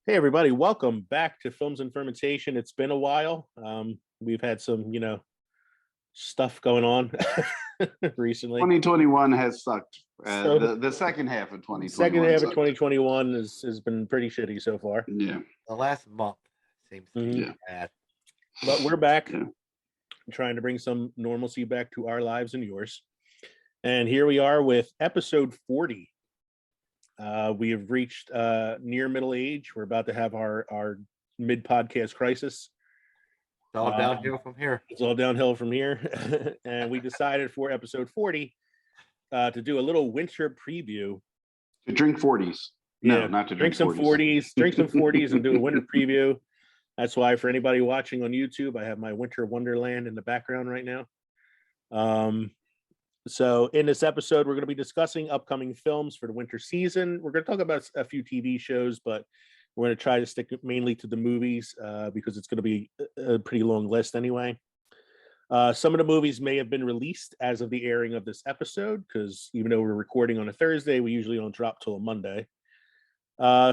Hey everybody, welcome back to Films and Fermentation. It's been a while. We've had some, stuff going on recently. 2021 has sucked. So The second half of second 2021 half of sucked. 2021 has been pretty shitty so far. Yeah, The last month seems to be Yeah. bad. But we're back Yeah. trying to bring some normalcy back to our lives and yours. And here we are with episode 40. We have reached near middle age. We're about to have our mid podcast crisis. It's all downhill from here. It's all downhill from here. And we decided for episode 40 to do a little winter preview. To drink 40s. No, not to drink some 40s. Drink some 40s and do a winter preview. That's why for anybody watching on YouTube, I have my winter wonderland in the background right now. So in this episode, we're going to be discussing upcoming films for the winter season. We're going to talk about a few TV shows, but we're going to try to stick mainly to the movies because it's going to be a pretty long list anyway. Some of the movies may have been released as of the airing of this episode, because even though we're recording on a Thursday, we usually don't drop till a Monday.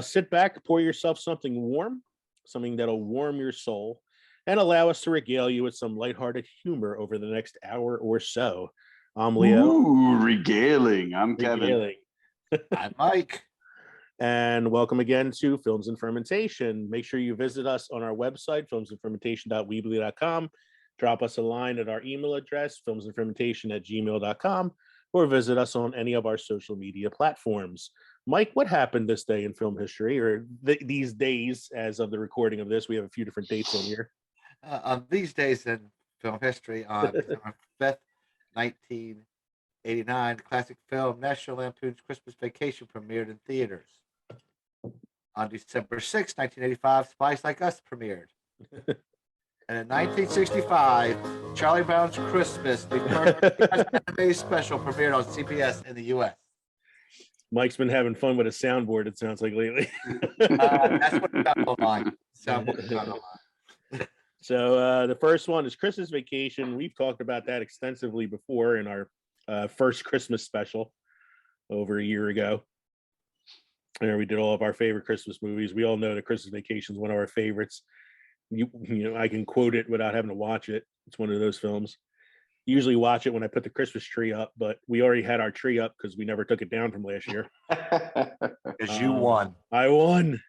Sit back, pour yourself something warm, something that'll warm your soul, and allow us to regale you with some lighthearted humor over the next hour or so. I'm Leo. Ooh, regaling. I'm Regaling. Kevin. I'm Mike. And welcome again to Films and Fermentation. Make sure you visit us on our website, filmsandfermentation.weebly.com. Drop us a line at our email address, filmsandfermentation@gmail.com, or visit us on any of our social media platforms. Mike, what happened this day in film history, or these days as of the recording of this? We have a few different dates on here. On these days in film history, on December 5th, 1989, classic film National Lampoon's Christmas Vacation premiered in theaters. On December 6th, 1985, Spies Like Us premiered. And in 1965, Charlie Brown's Christmas, the first anime special, premiered on CBS in the U.S. Mike's been having fun with a soundboard, it sounds like, lately. That's what it's got online. Soundboard got online. So the first one is Christmas Vacation. We've talked about that extensively before in our first Christmas special over a year ago. There we did all of our favorite Christmas movies. We all know that Christmas Vacation is one of our favorites. You know, I can quote it without having to watch it. It's one of those films. Usually watch it when I put the Christmas tree up, but we already had our tree up because we never took it down from last year. Because you won. I won.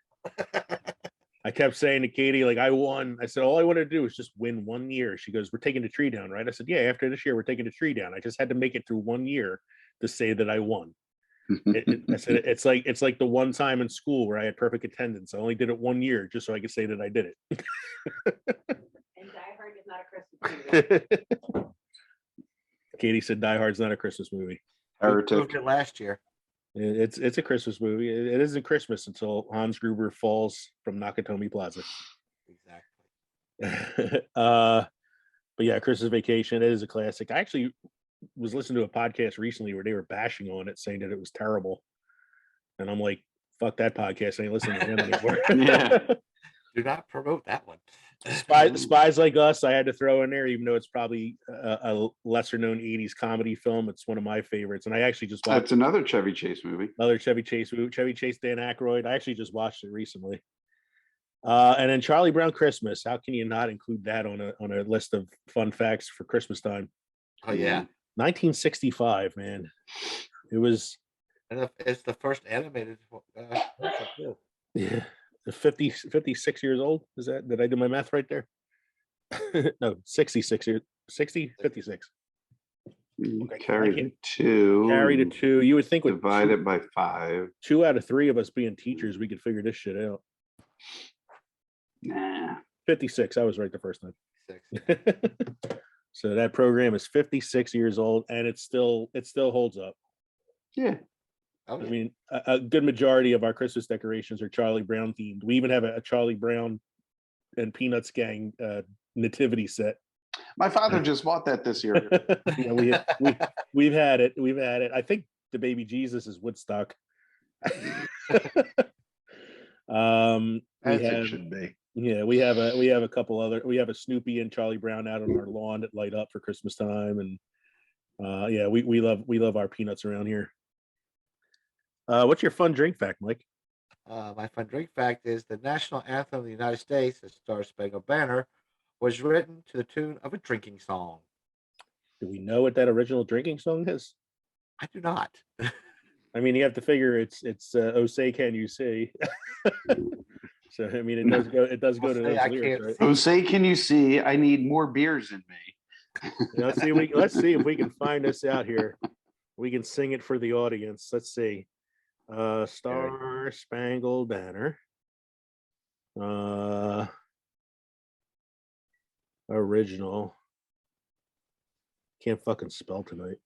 I kept saying to Katie, like, I won. I said, all I want to do is just win 1 year. She goes, we're taking the tree down, right? I said, yeah, after this year, we're taking the tree down. I just had to make it through 1 year to say that I won. I said, it's like the one time in school where I had perfect attendance. I only did it 1 year just so I could say that I did it. And Die Hard is not a Christmas movie. Katie said Die Hard's not a Christmas movie. We proved it last year. It's a Christmas movie. It isn't Christmas until Hans Gruber falls from Nakatomi Plaza. Exactly. But yeah, Christmas Vacation, it is a classic. I actually was listening to a podcast recently where they were bashing on it, saying that it was terrible. And I'm like, fuck that podcast. I ain't listening to them anymore. Yeah. Do not promote that one. Spies Like Us, I had to throw in there, even though it's probably a lesser known 80s comedy film. It's one of my favorites. And I actually just watched That's another Chevy Chase movie. another Chevy Chase, Dan Aykroyd. I actually just watched it recently. And then Charlie Brown Christmas. How can you not include that on a list of fun facts for Christmas time? Oh, yeah. 1965, man. It was. And it's the first animated. Yeah. 56 years old. Is that, did I do my math right there? No, 66 years. 56. Okay. Carry to 2. Carry to 2. You would think with divide it by 5. 2 out of 3 of us being teachers, we could figure this shit out. Nah. 56. I was right the first time. 6. So that program is 56 years old, and it still holds up. Yeah. Oh, yeah. I mean, a good majority of our Christmas decorations are Charlie Brown themed. We even have a Charlie Brown and Peanuts gang nativity set. My father just bought that this year. Yeah, we've had it. We've had it. I think the baby Jesus is Woodstock. As it should be. Yeah, we have a couple other. We have a Snoopy and Charlie Brown out on our lawn that light up for Christmas time, and yeah, we love our peanuts around here. What's your fun drink fact, Mike? My fun drink fact is the national anthem of the United States, the Star Spangled Banner, was written to the tune of a drinking song. Do we know what that original drinking song is? I do not. I mean, you have to figure it's "Oh Say Can You See." So I mean, it does go to those I lyrics, can't right? Oh, say, can you see? I need more beers in me. Let's see if we can find this out here. We can sing it for the audience. Let's see. Star Spangled Banner. Original. Can't fucking spell tonight.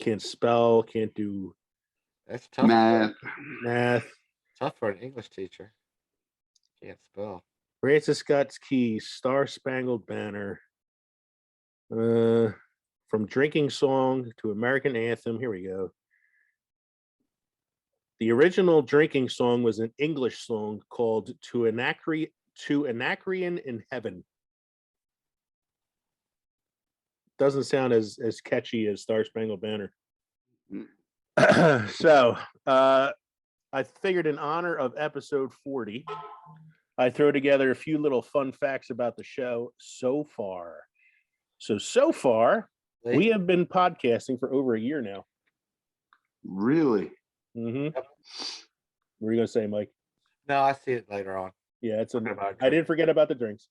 Can't spell, can't do That's tough. math. Tough for an English teacher. Can't spell. Francis Scott's Keys, Star Spangled Banner. From drinking song to American anthem. Here we go. The original drinking song was an English song called To Anacreon in Heaven. Doesn't sound as catchy as Star Spangled Banner. So I figured in honor of episode 40, I throw together a few little fun facts about the show so far. So far, we have been podcasting for over a year now. Really? Mm-hmm. Yep. What are you gonna say, Mike? No, I see it later on. Yeah, I didn't forget about the drinks.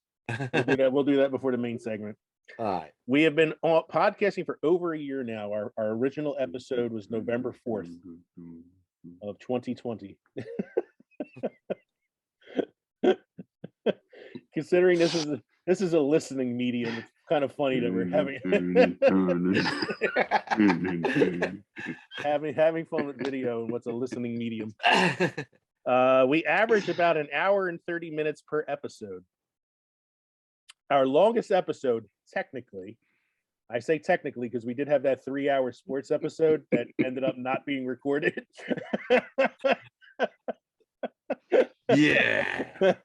We'll do that before the main segment. All right. We have been podcasting for over a year now. Our original episode was November 4th of 2020. Considering this is a listening medium, it's kind of funny that we're having fun with video and what's a listening medium. We average about an hour and 30 minutes per episode. Our longest episode, technically, I say technically because we did have that 3-hour sports episode that ended up not being recorded. Yeah.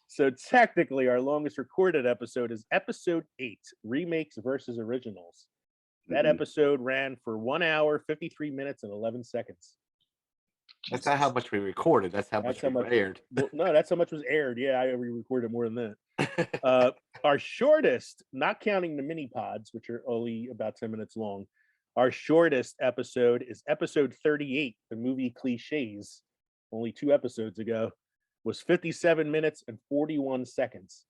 So technically, our longest recorded episode is episode 8, Remakes versus Originals. That episode ran for 1 hour, 53 minutes, and 11 seconds. That's not how much we recorded. That's how much aired. Well, no, that's how much was aired. Yeah, I recorded more than that. Our shortest, not counting the mini pods, which are only about 10 minutes long, our shortest episode is episode 38, the movie Cliches, only 2 episodes ago, was 57 minutes and 41 seconds.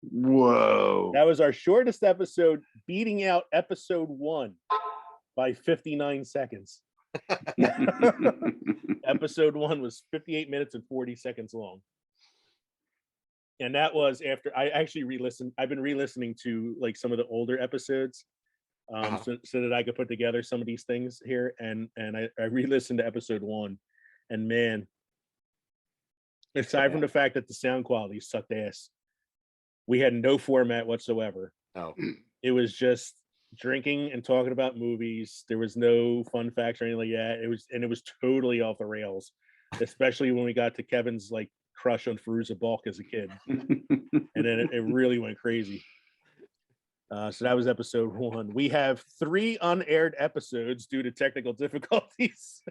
Whoa. That was our shortest episode, beating out episode 1 by 59 seconds. Episode 1 was 58 minutes and 40 seconds long. And that was after I actually re-listened. I've been re-listening to like some of the older episodes so that I could put together some of these things here. And I re-listened to episode 1. And man, aside from the fact that the sound quality sucked ass, we had no format whatsoever. No. It was just drinking and talking about movies. There was no fun facts or anything like that. It was totally off the rails, especially when we got to Kevin's like crush on Fairuza Balk as a kid. And then it really went crazy. So that was episode 1. We have 3 unaired episodes due to technical difficulties.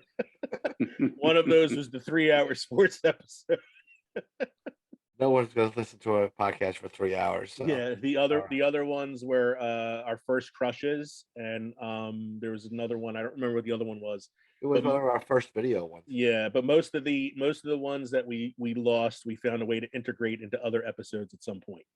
One of those was the 3-hour sports episode. No one's going to listen to a podcast for 3 hours. So. Yeah, the other ones were our first crushes, and there was another one. I don't remember what the other one was. It was one of our first video ones. Yeah, but most of the ones that we lost, we found a way to integrate into other episodes at some point.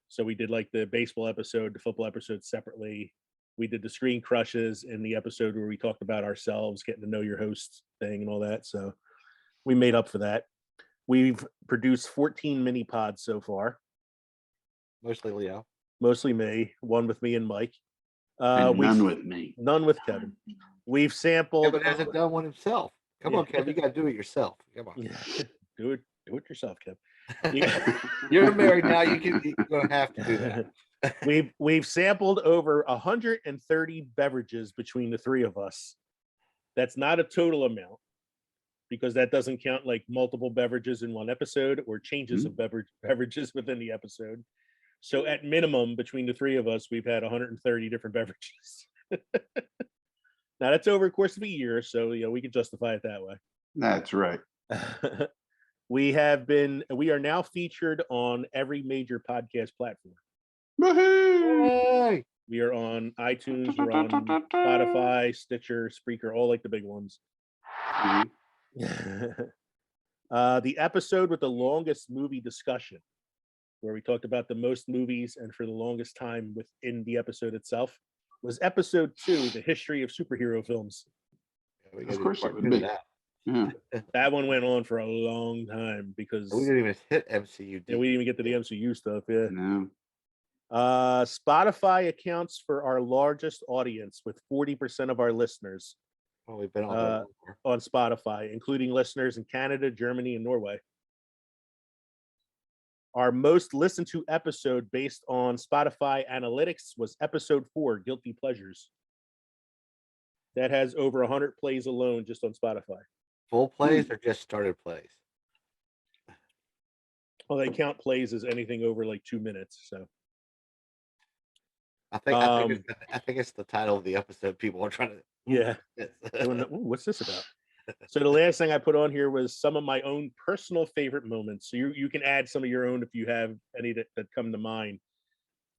So we did like the baseball episode, the football episode separately. We did the screen crushes in the episode where we talked about ourselves, getting to know your host thing and all that. So we made up for that. We've produced 14 mini pods so far. Mostly Leo. Mostly me. One with me and Mike. None with me. None with Kevin. We've sampled. Kevin hasn't done one himself. Come on, Kevin. You got to do it yourself. Come on. Yeah. Do it yourself, Kev. You're married now. You're going to have to do that. We've sampled over 130 beverages between the 3 of us. That's not a total amount, because that doesn't count like multiple beverages in one episode or changes of beverages within the episode. So at minimum, between the 3 of us, we've had 130 different beverages. Now that's over the course of a year, so we can justify it that way. That's right. We are now featured on every major podcast platform. Woohoo! Hey! We are on iTunes, we're on Spotify, Stitcher, Spreaker, all like the big ones. Mhm. The episode with the longest movie discussion, where we talked about the most movies and for the longest time within the episode itself, was episode 2, the history of superhero films. We Of gotta do course it part would 2 of be. that. Yeah. That one went on for a long time because We didn't even hit MCU. we didn't even get to the MCU stuff. Yeah. No. Spotify accounts for our largest audience with 40% of our listeners Well, we've been on that before. on Spotify, including listeners in Canada, Germany, and Norway. Our most listened to episode based on Spotify analytics was episode 4, Guilty Pleasures. That has over 100 plays alone just on Spotify. Full plays or just started plays? Well, they count plays as anything over like 2 minutes. So I think it's the title of the episode. People are trying to. yeah. Ooh, what's this about? So the last thing I put on here was some of my own personal favorite moments. So you can add some of your own if you have any that come to mind.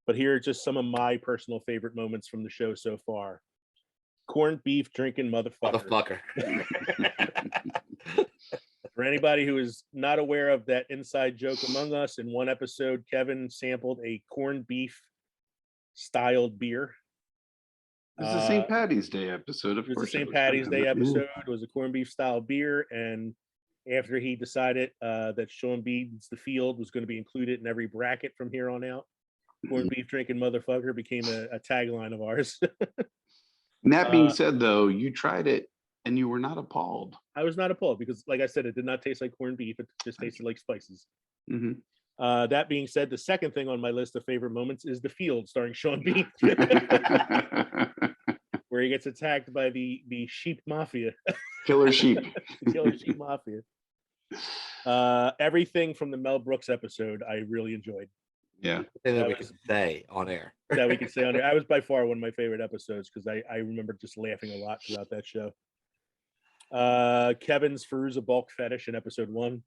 But here are just some of my personal favorite moments from the show so far. Corned beef drinking motherfucker. For anybody who is not aware of that inside joke among us, in one episode, Kevin sampled a corned beef styled beer. It's the St. Patty's Day episode. Of It was course, the St. Patty's Day episode. It was a corned beef style beer, and after he decided that Sean Bean's The Field was going to be included in every bracket from here on out, corned beef drinking motherfucker became a tagline of ours. And that being said, though, you tried it and you were not appalled. I was not appalled because, like I said, it did not taste like corned beef. It just tasted like spices. Mm-hmm. That being said, the second thing on my list of favorite moments is The Field, starring Sean Bean, where he gets attacked by the sheep mafia. Killer sheep. Killer sheep mafia. Everything from the Mel Brooks episode, I really enjoyed. Yeah. That we can say on air. That we can say on there. I was by far one of my favorite episodes because I remember just laughing a lot throughout that show. Kevin's Feruza bulk fetish in episode 1.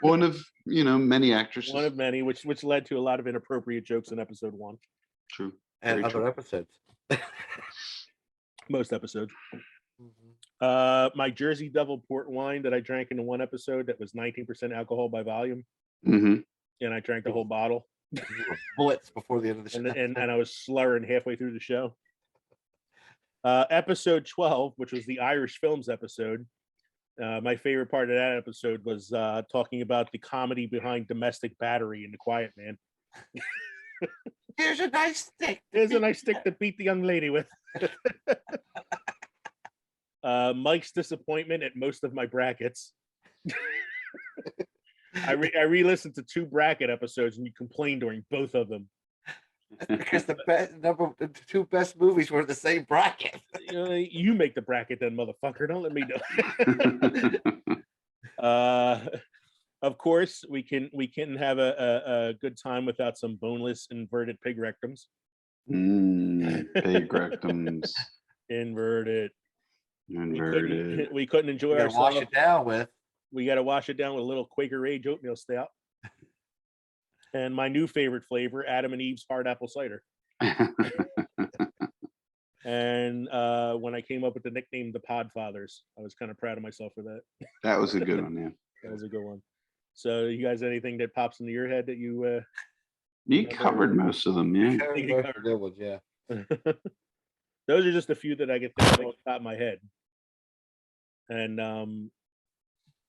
One of many actresses. One of many, which led to a lot of inappropriate jokes in episode 1. True. And Very other true. episodes. Most episodes. My Jersey Devil port wine that I drank in one episode that was 19% alcohol by volume. Mm-hmm. And I drank the whole bottle. Bullets before the end of the show. And I was slurring halfway through the show. Episode 12, which was the Irish Films episode. My favorite part of that episode was talking about the comedy behind domestic battery in The Quiet Man. Here's a nice stick. There's a nice stick to beat the young lady with. Mike's disappointment at most of my brackets. I re-listened to 2 bracket episodes and you complained during both of them. Because the 2 best movies were the same bracket. You make the bracket then, motherfucker. Don't let me know. Of course, we can have a good time without some boneless inverted pig rectums. Pig rectums. Inverted. Inverted. We couldn't enjoy ourselves. Wash it down with. We got to wash it down with a little Quaker Age oatmeal stout. And my new favorite flavor, Adam and Eve's hard apple cider. And when I came up with the nickname, the Podfathers, I was kind of proud of myself for that. That was a good one, yeah. That was a good one. So, you guys, anything that pops into your head that you? You covered most of them, yeah. Good ones, yeah. Those are just a few that I get think of off the top of my head. And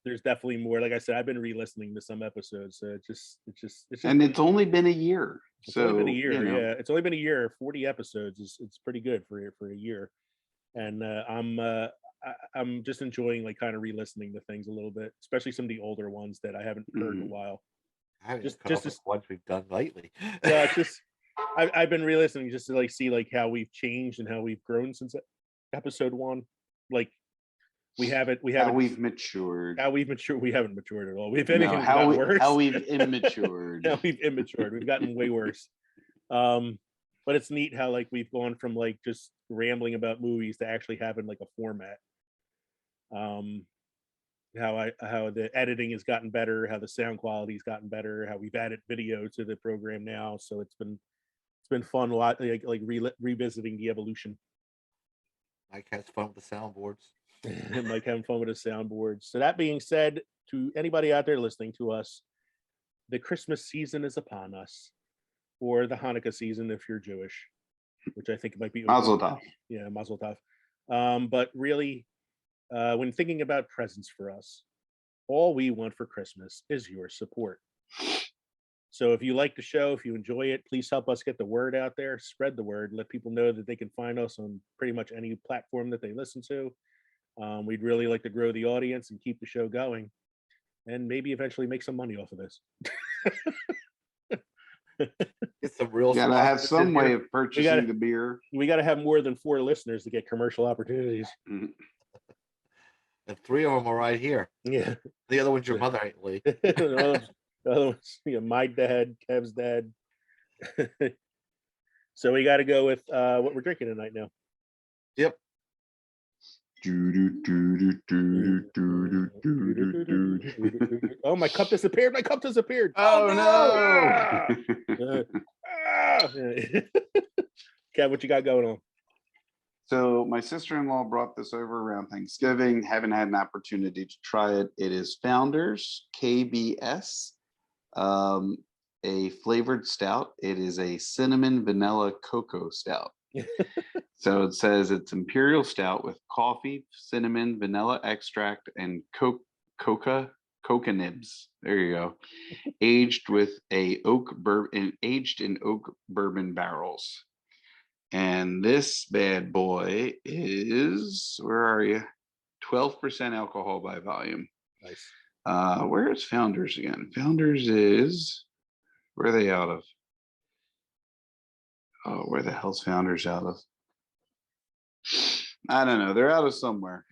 there's definitely more. Like I said, I've been re-listening to some episodes. So it's just. And it's only been a year. It's only been a year. Yeah, it's only been a year. 40 episodes it's pretty good for a year. And I'm just enjoying like kind of re-listening to things a little bit, especially some of the older ones that I haven't heard in a while. I haven't just the ones we've done lately. Yeah, it's just I've been re-listening just to like see like how we've changed and how we've grown since episode 1. Like we haven't how we've matured. How we've matured. We haven't matured at all. We've anything worse. How we've immatured. How we've immatured. We've gotten way worse. But it's neat how like we've gone from like just rambling about movies to actually having like a format. How the editing has gotten better, how the sound quality's gotten better, how we've added video to the program now. So it's been fun a lot, like revisiting the evolution. Mike has fun with the soundboards. And like having fun with the soundboards. So that being said, to anybody out there listening to us, the Christmas season is upon us, or the Hanukkah season if you're Jewish, which I think it might be. Mazel tov. Yeah, Mazel tov. But really, when thinking about presents for us, all we want for Christmas is your support. So if you like the show, if you enjoy it, please help us get the word out there, spread the word, let people know that they can find us on pretty much any platform that they listen to. We'd really like to grow the audience and keep the show going, and maybe eventually make some money off of this. Get some real. Gotta have sponsors some in way here. of purchasing the beer. We got to have more than 4 listeners to get commercial opportunities. Mhm. And 3 of them are right here. Yeah. The other one's your mother, Lee. The other one's, my dad, Kev's dad. So we got to go with what we're drinking tonight now. Yep. Oh, my cup disappeared. My cup disappeared. Oh no! Kev, what you got going on? So my sister-in-law brought this over around Thanksgiving. Haven't had an opportunity to try it. It is Founders KBS, a flavored stout. It is a cinnamon vanilla cocoa stout. So it says it's imperial stout with coffee, cinnamon, vanilla extract, and coca nibs. There you go. Aged in oak bourbon barrels. And this bad boy is, where are you? 12% alcohol by volume. Nice. Where is Founders again? Founders is, where are they out of? Oh, where the hell's Founders out of? I don't know. They're out of somewhere.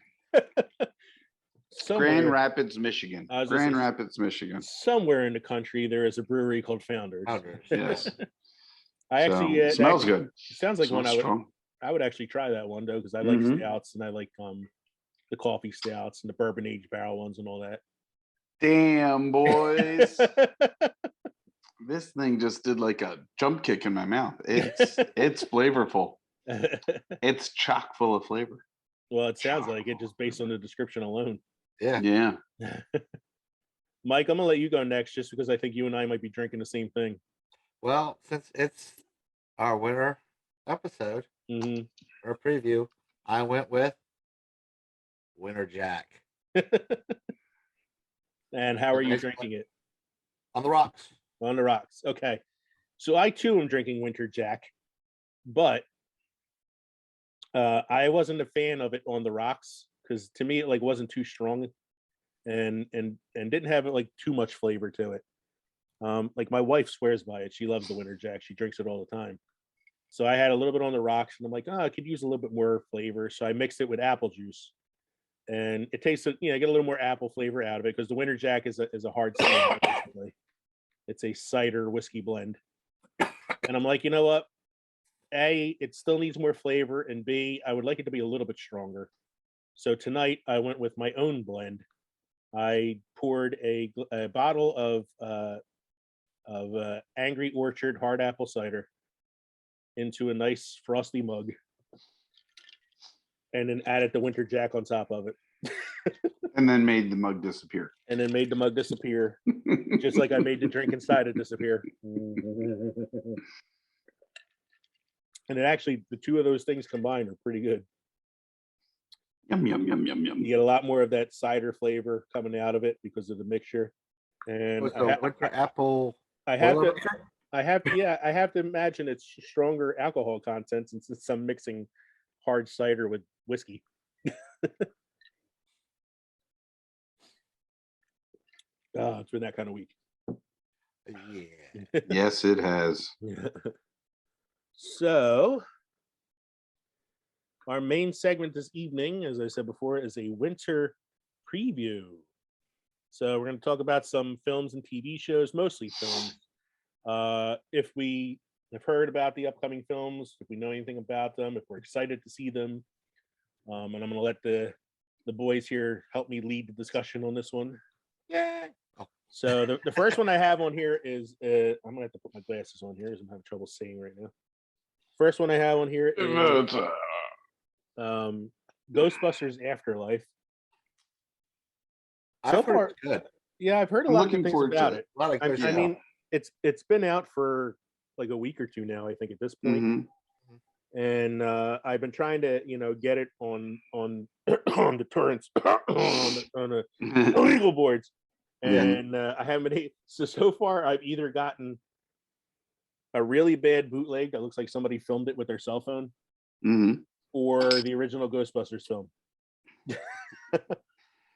Grand Rapids, Michigan. Grand Rapids, Michigan. Somewhere in the country, there is a brewery called Founders. Yes. I actually it smells actually, good. It sounds like one strong. I would actually try that one though, because I like stouts and I like the coffee stouts and the bourbon aged barrel ones and all that. Damn, boys. This thing just did like a jump kick in my mouth. It's flavorful. It's chock full of flavor. Well, it sounds like it just based on the description alone. Yeah. Mike, I'm gonna let you go next just because I think you and I might be drinking the same thing. Well, since it's our winter episode or preview, I went with Winter Jack. And how are you drinking it? On the rocks. On the rocks. Okay. So I too am drinking Winter Jack, but I wasn't a fan of it on the rocks because to me it like wasn't too strong and didn't have like too much flavor to it. Like my wife swears by it. She loves the Winter Jack. She drinks it all the time. So I had a little bit on the rocks and I'm like, I could use a little bit more flavor. So I mixed it with apple juice and it tasted, I get a little more apple flavor out of it because the Winter Jack is a hard cider, basically. It's a cider whiskey blend. And I'm like, you know what? A, it still needs more flavor, and B, I would like it to be a little bit stronger. So tonight I went with my own blend. I poured a bottle of Angry Orchard hard apple cider into a nice frosty mug, and then added the Winter Jack on top of it. And then made the mug disappear. Just like I made the drink inside it disappear. And it actually, the two of those things combined are pretty good. Yum, yum, yum, yum, yum. You get a lot more of that cider flavor coming out of it because of the mixture. And Winter apple. I have to imagine it's stronger alcohol content since I'm mixing hard cider with whiskey. Oh, it's been that kind of week. Yeah. Yes, it has. So, our main segment this evening, as I said before, is a winter preview. So, we're going to talk about some films and TV shows, mostly films. If we I've heard about the upcoming films, if we know anything about them, if we're excited to see them. And I'm going to let the boys here help me lead the discussion on this one. Yeah. Oh, So the first one I have on here is I'm going to have to put my glasses on here as I'm having trouble seeing right now. First one I have on here is Ghostbusters Afterlife. So I've heard far, it's good. yeah, I've heard a I'm lot of looking good things forward to about it. it. A lot of good I stuff. mean, it's been out for like a week or two now, I think, at this point. Mhm. And I've been trying to, get it on on the torrents on the illegal boards, and I haven't been. So far, I've either gotten a really bad bootleg that looks like somebody filmed it with their cell phone, Mhm. or the original Ghostbusters film.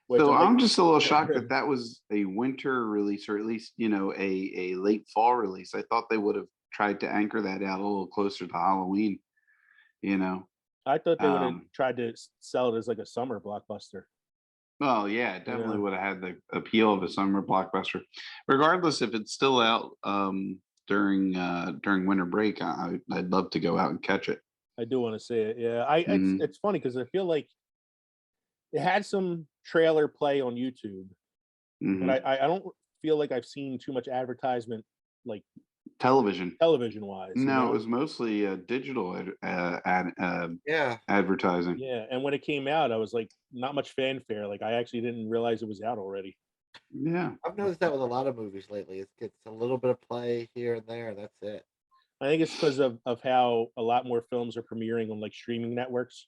Which So I'm like, I'm just a little shocked that that was a winter release, or at least a late fall release. I thought they would have tried to anchor that out a little closer to Halloween. You know. I thought they would have Um, tried to sell it as like a summer blockbuster. Well, yeah, it You definitely know? would have had the appeal of a summer blockbuster. Regardless if it's still out during winter break, I'd love to go out and catch it. I do want to see it. Yeah, Mhm. it's funny because I feel like it had some trailer play on YouTube, but Mhm. I don't feel like I've seen too much advertisement, like Television. television wise. No, it was mostly digital Yeah. advertising. Yeah, and when it came out, I was like, not much fanfare. Like I actually didn't realize it was out already. Yeah. I've noticed that with a lot of movies lately. It gets a little bit of play here and there, and that's it. I think it's because of how a lot more films are premiering on like streaming networks.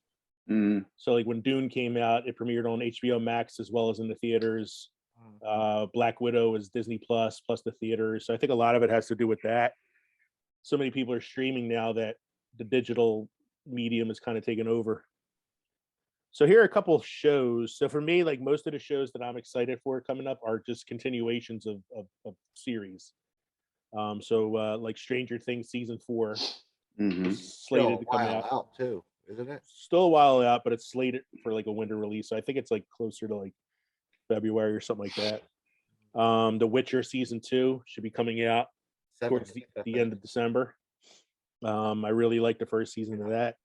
Mhm. So like when Dune came out, it premiered on HBO Max as well as in the theaters. Black Widow is Disney plus the theaters. So I think a lot of it has to do with that. So many people are streaming now that the digital medium is kind of taken over. So here are a couple of shows. So for me, like most of the shows that I'm excited for coming up are just continuations of series. Like Stranger Things season 4 Mhm. is Still slated a to come while out. out too, isn't it? Still a while out, but it's slated for like a winter release. So I think it's like closer to like February or something like that. The Witcher season 2 should be coming out towards 17th, I the think. end of December. I really like the first season of that.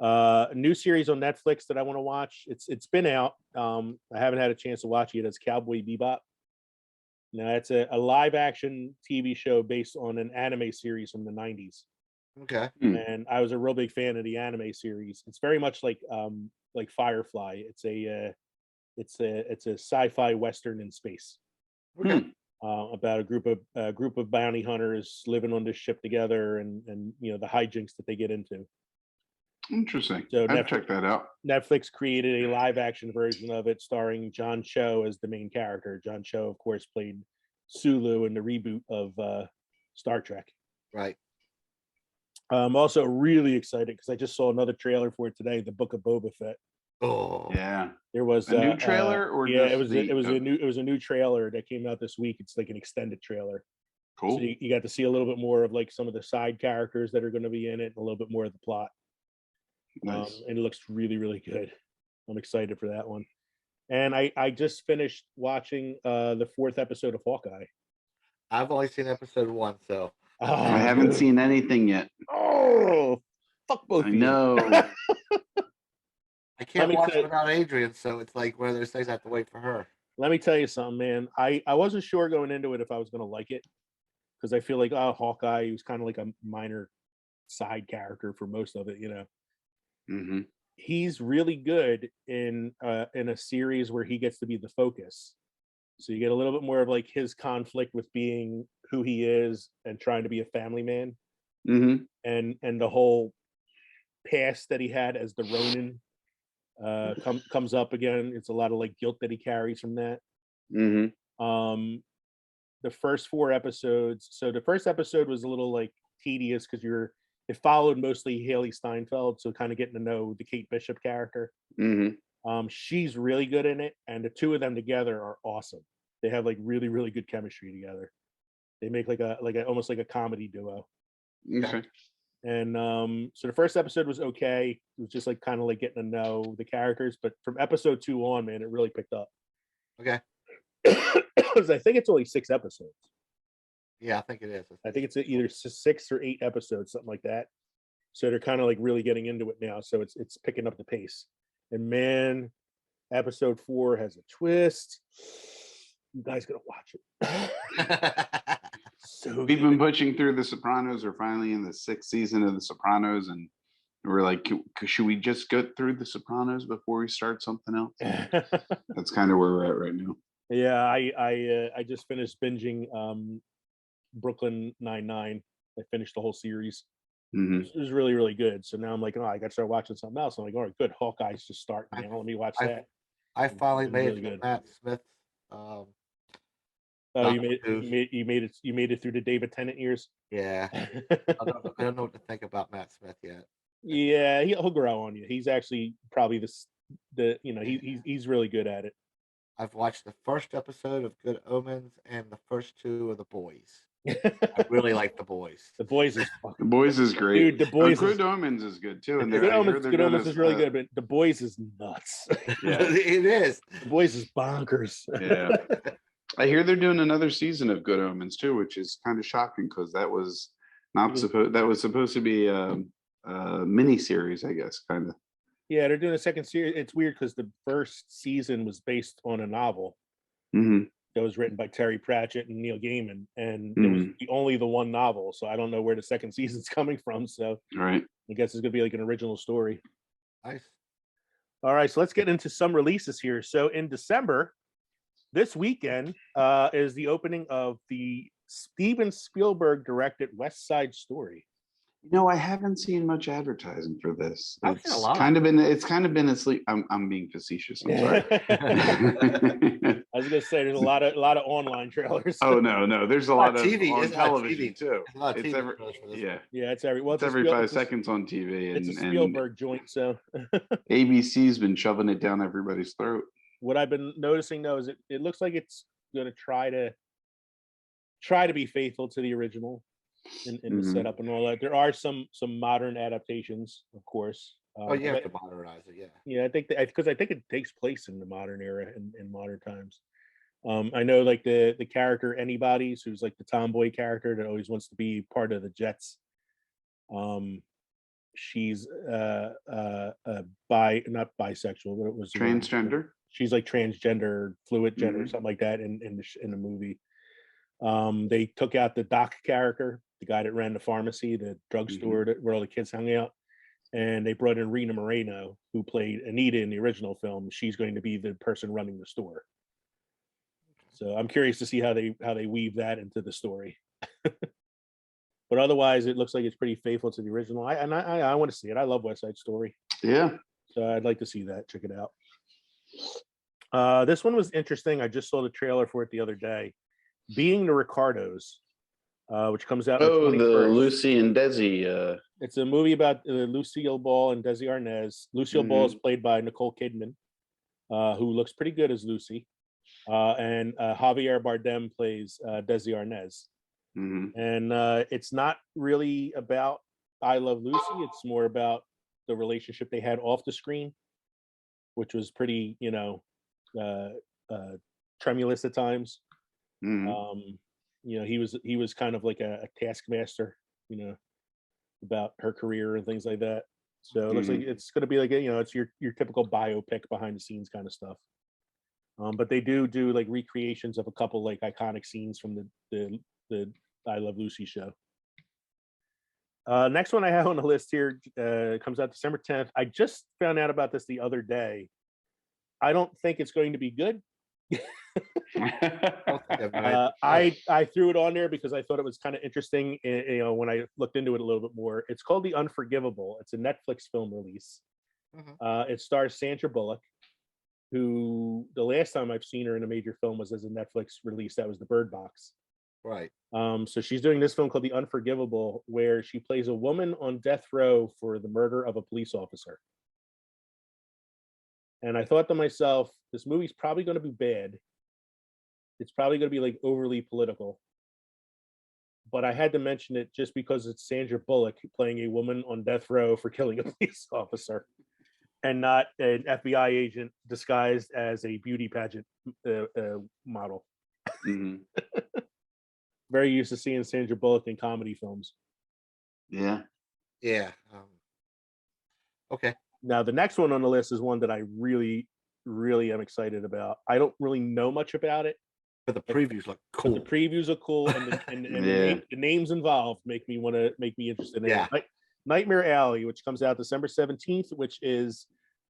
A new series on Netflix that I want to watch. It's been out. I haven't had a chance to watch it. It's Cowboy Bebop. Now it's a live action TV show based on an anime series from the 90s. Okay. And I was a real big fan of the anime series. It's very much like Firefly. It's a sci-fi western in space. Okay. About a group of bounty hunters living on this ship together, and the hijinks that they get into. Interesting. So I'd check that out. Netflix created a live action version of it starring John Cho as the main character. John Cho, of course, played Sulu in the reboot of Star Trek. Right. I'm also really excited because I just saw another trailer for it today, The Book of Boba Fett. Oh. Yeah. There was A new trailer, or yeah, just it was a new trailer that came out this week. It's like an extended trailer. Cool. So you got to see a little bit more of like some of the side characters that are going to be in it, and a little bit more of the plot. Nice. And it looks really, really good. I'm excited for that one. And I just finished watching the 4th episode of Hawkeye. I've only seen episode 1, so I haven't seen anything yet. Oh, fuck both I of you. know. I can't me watch tell it you- without Adrian, so it's like one of those things I have to wait for her. Let me tell you something, man. I wasn't sure going into it if I was going to like it, because I feel like Hawkeye, he was kind of like a minor side character for most of it. Hmm. He's really good in a series where he gets to be the focus. So you get a little bit more of like his conflict with being who he is and trying to be a family man, Hmm. and the whole past that he had as the Ronin comes up again. It's a lot of like guilt that he carries from that. Hmm. The first 4 episodes. So the first episode was a little like tedious because it followed mostly Haley Steinfeld, so kind of getting to know the Kate Bishop character. Hmm. She's really good in it, and the two of them together are awesome. They have like really, really good chemistry together. They make like a almost like a comedy duo. Okay. And so the first episode was okay. It was just like kind of like getting to know the characters, but from episode 2 on, man, it really picked up. Okay. Because I think it's only 6 episodes. Yeah, I think it is. I think it's either 6 or 8 episodes, something like that. So they're kind of like really getting into it now. So it's picking up the pace. And man, episode 4 has a twist. You guys gotta watch it. So We've good. been pushing through The Sopranos. We're finally in the 6th season of The Sopranos, and we're like, should we just go through The Sopranos before we start something else? That's kind of where we're at right now. Yeah, I just finished binging Brooklyn Nine-Nine. I finished the whole series. Hmm. It was really, really good. So now I'm like, oh, I got to start watching something else. I'm like, all right, good. Hawkeye's just starting now. Let me watch that. I finally It's made really it to good. Matt Smith. Oh, you made it. You made it through the David Tennant years. Yeah, I don't know what to think about Matt Smith yet. Yeah, he'll grow on you. He's actually probably he's really good at it. I've watched the first episode of Good Omens and the first 2 of The Boys. I really like The Boys. The Boys is The fucking Boys is great. dude. The Boys Good is Omens is good too. And Good Omens is really good, but The Boys is nuts. Yeah. It is. The Boys is bonkers. Yeah. I hear they're doing another season of Good Omens too, which is kind of shocking because that was supposed to be a mini series, I guess, kind of. Yeah, they're doing a second series. It's weird because the first season was based on a novel Mm-hmm. that was written by Terry Pratchett and Neil Gaiman, and it was only the one novel. So I don't know where the second season's coming from. So Right. I guess it's gonna be like an original story. Nice. All right, so let's get into some releases here. So in December, this weekend is the opening of the Steven Spielberg directed West Side Story. I haven't seen much advertising for this. I've seen a lot. It's kind of been asleep. I'm being facetious. I'm sorry. I was gonna say there's a lot of online trailers. Oh no, there's a lot of TV. on It's a lot of television TV. too. There's a lot of It's TV every shows for this yeah. Yeah, it's every It's every 5 seconds on TV, It's a and Spielberg joint. So ABC's been shoving it down everybody's throat. what I've been noticing though is it looks like it's gonna try to be faithful to the original in the setup and all that. There are some modern adaptations, of course. Oh, you have to modernize it, yeah. Yeah, I think because I think it takes place in the modern era in modern times. I know like the character Anybody's, who's like the tomboy character that always wants to be part of the Jets. She's not bisexual, but it was Transgender. She's like transgender, fluid gender, something like that in the movie. They took out the Doc character, the guy that ran the pharmacy, the drugstore where all the kids hung out, and they brought in Rena Moreno, who played Anita in the original film. She's going to be the person running the store. So I'm curious to see how they weave that into the story. But otherwise, it looks like it's pretty faithful to the original. I want to see it. I love West Side Story. Yeah. So I'd like to see that. Check it out. This one was interesting. I just saw the trailer for it the other day. Being the Ricardos, which comes out. Oh, on the the 21st. Lucy and Desi. It's a movie about Lucille Ball and Desi Arnaz. Lucille Ball is played by Nicole Kidman, who looks pretty good as Lucy, and Javier Bardem plays Desi Arnaz. And it's not really about I Love Lucy. It's more about the relationship they had off the screen, which was pretty, tremulous at times. He was kind of like a taskmaster, about her career and things like that. So it looks like it's going to be like it's your typical biopic behind the scenes kind of stuff. But they do like recreations of a couple like iconic scenes from the I Love Lucy show. Next one I have on the list here comes out December 10th. I just found out about this the other day. I don't think it's going to be good. I threw it on there because I thought it was kind of interesting. When I looked into it a little bit more, it's called The Unforgivable. It's a Netflix film release. It stars Sandra Bullock, who the last time I've seen her in a major film was as a Netflix release. That was The Bird Box. Right. So she's doing this film called The Unforgivable, where she plays a woman on death row for the murder of a police officer. And I thought to myself, this movie's probably going to be bad. It's probably going to be like overly political. But I had to mention it just because it's Sandra Bullock playing a woman on death row for killing a police officer, and not an FBI agent disguised as a beauty pageant model. Very used to seeing Sandra Bullock in comedy films. Yeah. Yeah. Okay. Now, the next one on the list is one that I really, really am excited about. I don't really know much about it. But the previews look But cool. the previews are cool, and the names involved make me interested in it. Nightmare Alley, which comes out December 17th, which is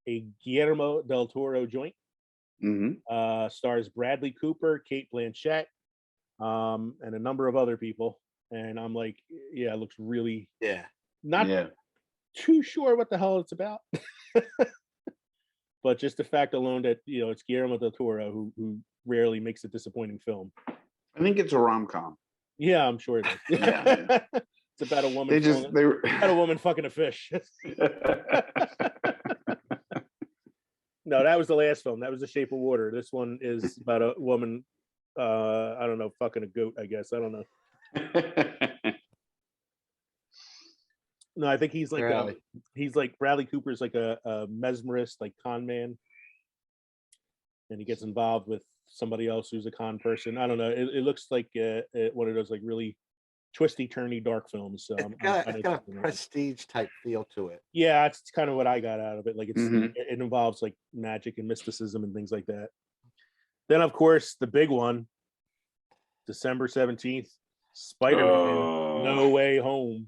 a Guillermo del Toro joint. Stars Bradley Cooper, Kate Blanchett, and a number of other people. And I'm like, yeah, it looks really not too sure what the hell it's about. But just the fact alone that it's Guillermo del Toro who rarely makes a disappointing film. I think it's a rom-com. Yeah, I'm sure it is. It's about a woman. About a woman fucking a fish. No, that was the last film. That was The Shape of Water. This one is about a woman. I don't know, fucking a goat. I guess I don't know. No, I think he's like Bradley Cooper's like a mesmerist, like con man, and he gets involved with somebody else who's a con person. I don't know. It looks like one of those like really twisty, turny, dark films. So it's got a prestige type feel to it. Yeah, it's kind of what I got out of it. Like it involves like magic and mysticism and things like that. Then, of course, the big one, December 17th, Spider-Man: No Way Home.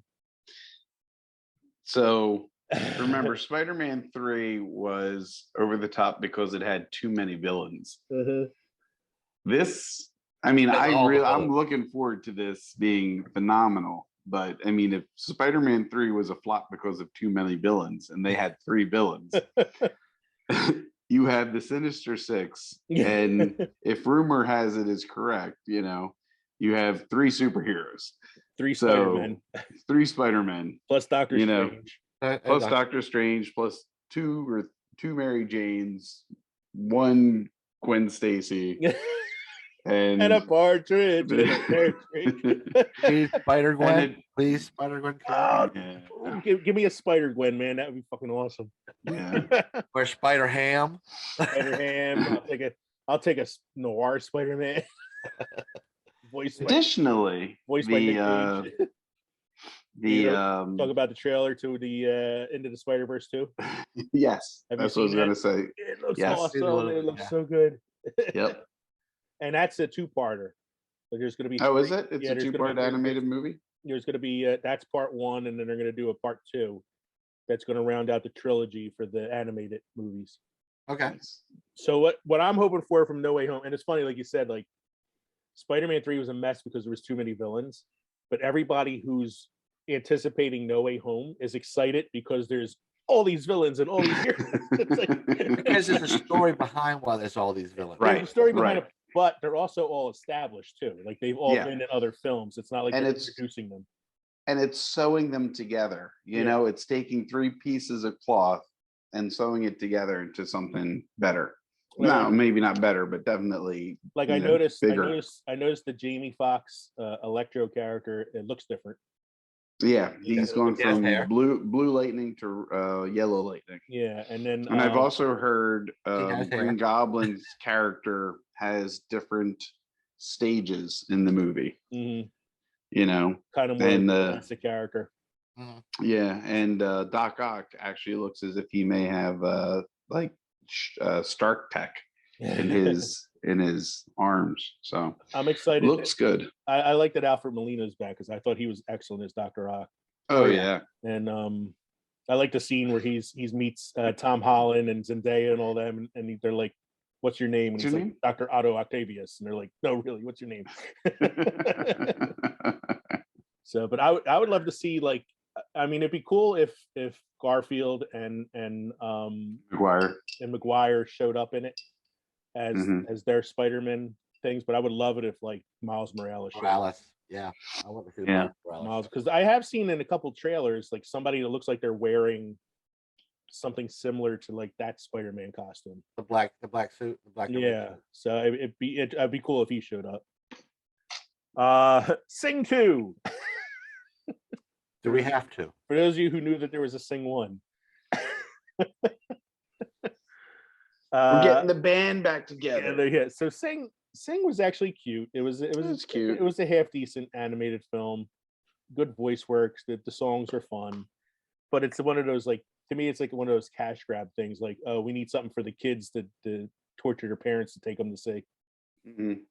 So remember, Spider-Man 3 was over the top because it had too many villains. This, I mean, I'm looking forward to this being phenomenal. But I mean, if Spider-Man 3 was a flop because of too many villains, and they had 3 villains, you have the Sinister Six, and if rumor has it is correct, you have 3 superheroes. 3 Spider-Men. 3 Spider-Men. Plus Doctor Strange. Plus Doctor Strange, plus 2 Mary Janes, 1 Gwen Stacy. And a partridge. Please, Spider-Gwen. Please, Spider-Gwen. Give me a Spider-Gwen, man. That would be fucking awesome. Or Spider-Ham. Spider-Ham. I'll take a noir Spider-Man. Additionally, voiced by Nick Cage. Talk about the trailer to the Into the Spider-Verse 2. Yes, that's what I was going to say. It looks awesome. It looks so good. Yep. And that's a 2-parter. So there's going to be. Oh, is it? It's a 2-part animated movie. There's going to be that's part 1, and then they're going to do a part 2. That's going to round out the trilogy for the animated movies. Okay. So what I'm hoping for from No Way Home, and it's funny, like you said, like Spider-Man 3 was a mess because there was too many villains, but everybody who's anticipating No Way Home is excited because there's all these villains and all these heroes. Because there's a story behind why there's all these villains. Right. There's a story behind it, but they're also all established too. Like they've all been in other films. It's not like they're introducing them. And it's sewing them together. It's taking 3 pieces of cloth and sewing it together into something better. No, maybe not better, but definitely like I noticed the Jamie Foxx Electro character. It looks different. Yeah, he's going from blue lightning to yellow lightning. Yeah, and I've also heard Green Goblin's character has different stages in the movie. Kind of more the character. Yeah, and Doc Ock actually looks as if he may have Stark tech in his arms. So I'm excited. Looks good. I like that Alfred Molina's back because I thought he was excellent as Dr. Ock. Oh yeah. And I like the scene where he meets Tom Holland and Zendaya and all them, and they're like, "What's your name?" And he's like, "Dr. Otto Octavius," and they're like, "No, really, what's your name?" So, but I would love to see, like, I mean, it'd be cool if Garfield and Maguire showed up in it as their Spider-Man things, but I would love it if like Miles Morales showed up. Yeah, I want to see Miles, because I have seen in a couple trailers like somebody that looks like they're wearing something similar to like that Spider-Man costume, the black suit, so it'd be cool if he showed up. Sing 2. Do we have to? For those of you who knew that there was a Sing 1. We're getting the band back together. Yeah, so Sing Sing was actually cute. It's cute. It was a half decent animated film. Good voice works. The songs are fun, but it's one of those, like, to me, it's like one of those cash grab things. Like, oh, we need something for the kids to torture their parents to take them to see. Mhm.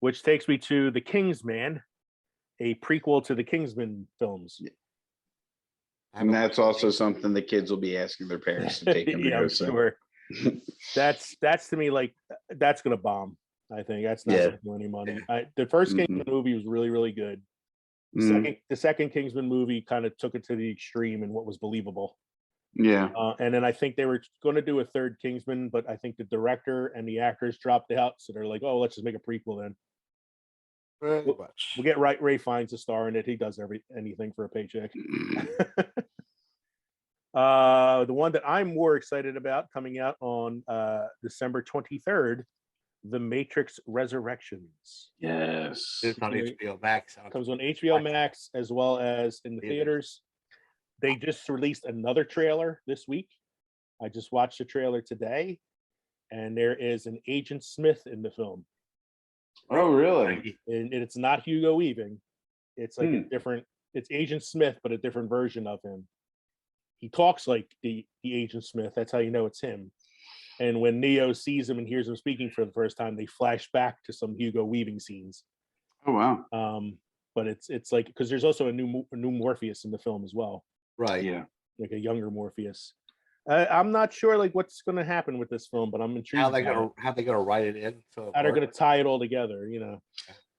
Which takes me to The Kingsman, a prequel to the Kingsman films. And that's also something the kids will be asking their parents to take them to Yeah, go I'm see. sure. That's to me, like, that's gonna bomb. I think that's not Yeah. gonna do any money. The first Kingsman movie was really, really good. The second Kingsman movie kind of took it to the extreme in what was believable. Yeah. And then I think they were going to do a third Kingsman, but I think the director and the actors dropped out, so they're like, "Oh, let's just make a prequel then." Pretty much. We'll get Ray Fiennes a star in it. He does anything for a paycheck. The one that I'm more excited about coming out on December 23rd, The Matrix Resurrections. Yes. It's on HBO Max. Comes on HBO Max as well as in the theaters. They just released another trailer this week. I just watched the trailer today, and there is an Agent Smith in the film. Oh, really? And it's not Hugo Weaving. It's like a different. It's Agent Smith, but a different version of him. He talks like the Agent Smith. That's how you know it's him. And when Neo sees him and hears him speaking for the first time, they flash back to some Hugo Weaving scenes. Oh, wow. But it's like, because there's also a new Morpheus in the film as well. Right. Yeah. Like a younger Morpheus. I'm not sure like what's going to happen with this film, but I'm intrigued. How they gonna write it in? So how they're going to tie it all together, you know.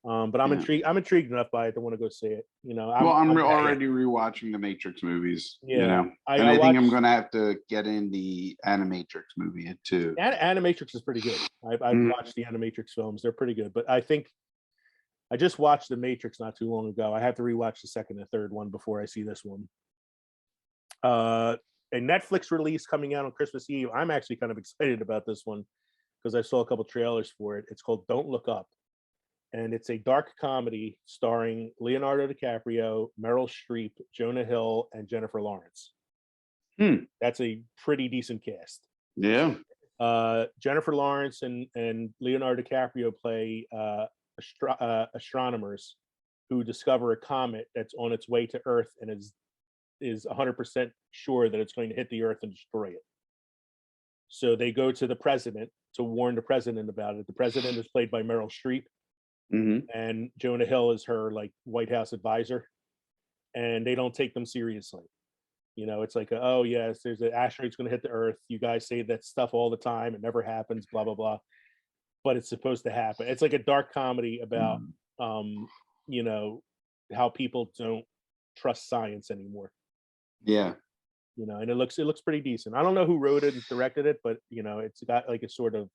But I'm intrigued. I'm intrigued enough by it to want to go see it. You know. I'm already rewatching the Matrix movies. Yeah. You know, and I think I'm going to have to get in the Animatrix movie too. Animatrix is pretty good. I've watched the Animatrix films; they're pretty good. But I think I just watched the Matrix not too long ago. I have to rewatch the second and third one before I see this one. A Netflix release coming out on Christmas Eve. I'm actually kind of excited about this one because I saw a couple trailers for it. It's called Don't Look Up, and it's a dark comedy starring Leonardo DiCaprio, Meryl Streep, Jonah Hill, and Jennifer Lawrence. That's a pretty decent cast. Yeah. Jennifer Lawrence and Leonardo DiCaprio play astronomers who discover a comet that's on its way to Earth and is 100% sure that it's going to hit the Earth and destroy it. So they go to the president to warn the president about it. The president is played by Meryl Streep, and Jonah Hill is her like White House advisor, and they don't take them seriously. You know, it's like, oh yes, there's an asteroid's going to hit the Earth. You guys say that stuff all the time. It never happens. Blah blah blah. But it's supposed to happen. It's like a dark comedy about, you know, how people don't trust science anymore. Yeah. You know, and it looks pretty decent. I don't know who wrote it and directed it, but you know, it's got like a sort of.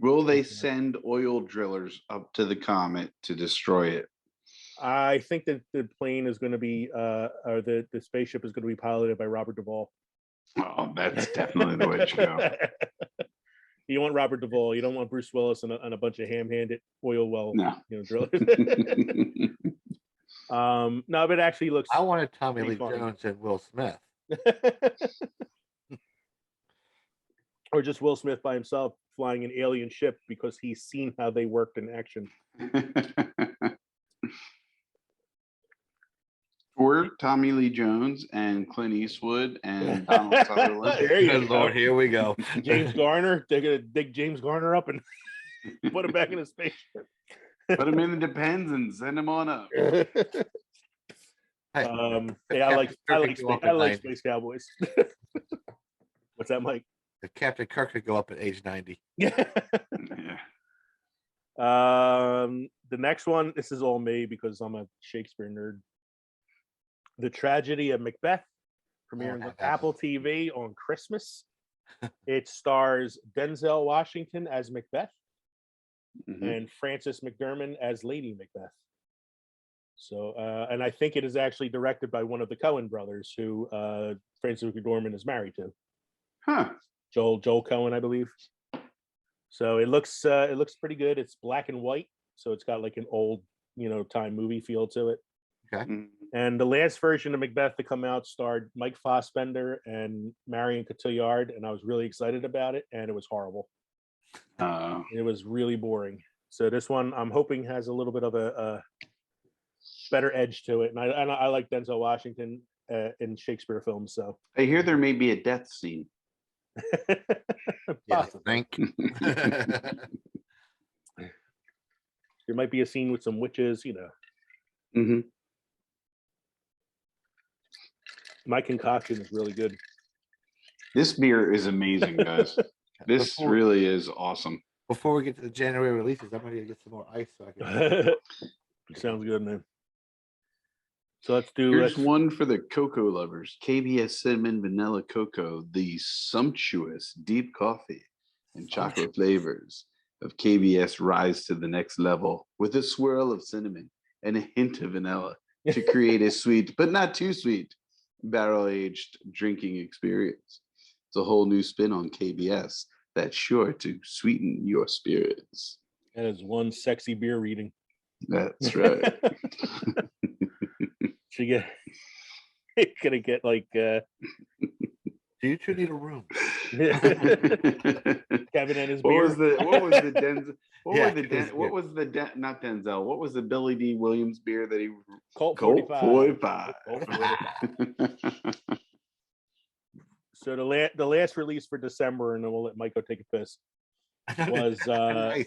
Will they send oil drillers up to the comet to destroy it? I think that the plane is going to be, or the spaceship is going to be piloted by Robert Duvall. Oh, that's definitely the way to go. You want Robert Duvall. You don't want Bruce Willis and a bunch of ham-handed oil well, drillers. No, but it actually looks. I wanted Tommy Lee Jones and Will Smith, or just Will Smith by himself flying an alien ship because he's seen how they worked in action. Or Tommy Lee Jones and Clint Eastwood and Donald Sutherland. Good Lord, here we go. James Garner. They're gonna dig James Garner up and put him back in his spaceship. Put him in the Depends and send him on up. Yeah, I like Space Cowboys. What's that, Mike? If Captain Kirk could go up at age 90. Yeah. The next one, this is all me because I'm a Shakespeare nerd. The Tragedy of Macbeth, premiering on Apple TV on Christmas. It stars Denzel Washington as Macbeth and Frances McDormand as Lady Macbeth. So, and I think it is actually directed by one of the Coen brothers, who Frances McDormand is married to. Huh. Joel Coen, I believe. So it looks pretty good. It's black and white, so it's got like an old, time movie feel to it. Okay. And the last version of Macbeth to come out starred Mike Fassbender and Marion Cotillard, and I was really excited about it, and it was horrible. It was really boring. So this one, I'm hoping has a little bit of a better edge to it, and I like Denzel Washington in Shakespeare films. So I hear there may be a death scene. Yeah, possibly. thank you. There might be a scene with some witches. Hmm. My concoction is really good. This beer is amazing, guys. This Before- really is awesome. Before we get to the January releases, I'm going to get some more ice so I can. Sounds good, man. So let's Here's one for the cocoa lovers. KBS Cinnamon Vanilla Cocoa, the sumptuous deep coffee and chocolate flavors of KBS rise to the next level with a swirl of cinnamon and a hint of vanilla to create a sweet, but not too sweet, barrel-aged drinking experience. It's a whole new spin on KBS that's sure to sweeten your spirits. That is one sexy beer reading. That's right. She get gonna get like Do you two need a room? Kevin and his What beer. was the Denzel? Yeah, What was the not Denzel? What was the Billy D. Williams beer that he Colt Colt 45. 45. Colt 45. So the last release for December, and then we'll let Mike go take a piss, was Nice.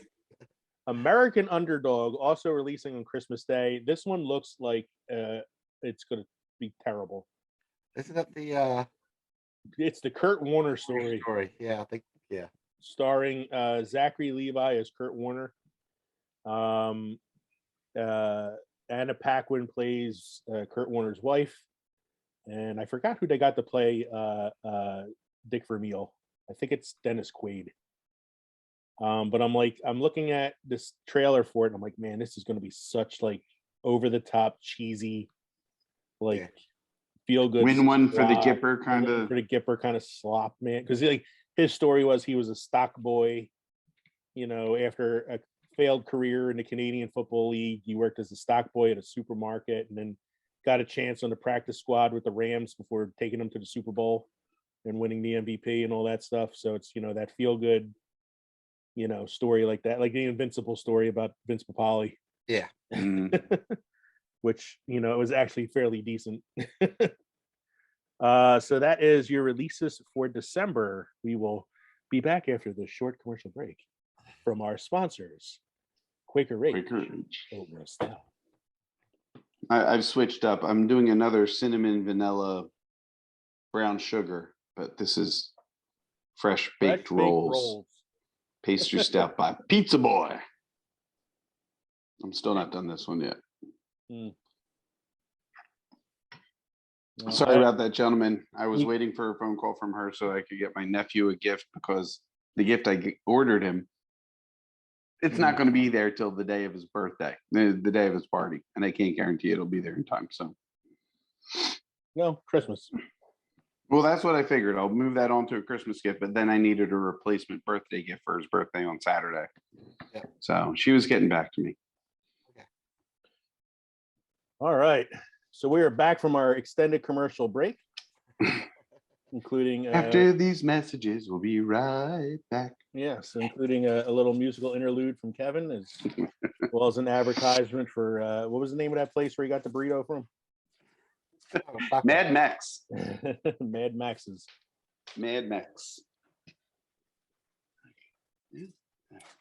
American Underdog, also releasing on Christmas Day. This one looks like it's going to be terrible. Isn't that the It's the Kurt Warner story, Yeah, I think, yeah. starring Zachary Levi as Kurt Warner. Anna Paquin plays Kurt Warner's wife, and I forgot who they got to play Dick Vermeil. I think it's Dennis Quaid. But I'm looking at this trailer for it, and I'm like, man, this is going to be such like over the top, cheesy, like feel good. Win one for the Gipper kind of. For the Gipper kind of slop, man. Because like his story was he was a stock boy, after a failed career in the Canadian Football League. He worked as a stock boy at a supermarket, and then got a chance on the practice squad with the Rams before taking them to the Super Bowl and winning the MVP and all that stuff. So it's that feel good, story like that, like the Invincible story about Vince Papale. Yeah. Which it was actually fairly decent. So that is your releases for December. We will be back after this short commercial break from our sponsors, Quaker Ridge. Oat Roast Stout. I've switched up. I'm doing another cinnamon vanilla brown sugar, but this is fresh baked rolls. Pastry stout by Pizza Boy. I'm still not done this one yet. Sorry about that, gentlemen. I was waiting for a phone call from her so I could get my nephew a gift, because the gift I ordered him, it's not going to be there till the day of his birthday, the day of his party, and I can't guarantee it'll be there in time. So, no, Christmas. Well, that's what I figured. I'll move that on to a Christmas gift, but then I needed a replacement birthday gift for his birthday on Saturday. Yeah. So she was getting back to me. All right. So we are back from our extended commercial break, including After these messages, we'll be right back. Yes, including a little musical interlude from Kevin, as well as an advertisement for what was the name of that place where you got the burrito from? Mad Max. Mad Max's. Mad Max.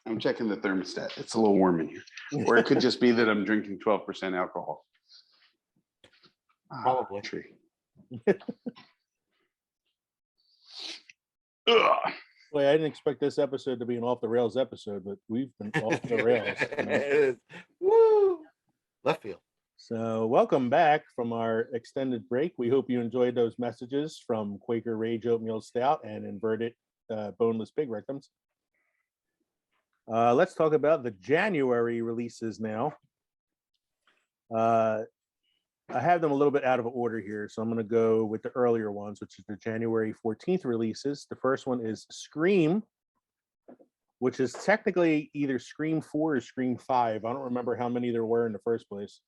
I'm checking the thermostat. It's a little warm in here. Or it could just be that I'm drinking 12% alcohol. Probably. Boy, I didn't expect this episode to be an off the rails episode, but we've been off the rails. Woo! Left field. So welcome back from our extended break. We hope you enjoyed those messages from Quaker Rage Oatmeal Stout and Inverted Boneless Pig Rectums. Let's talk about the January releases now. I have them a little bit out of order here, so I'm going to go with the earlier ones, which is the January 14th releases. The first one is Scream, which is technically either Scream 4 or Scream 5. I don't remember how many there were in the first place.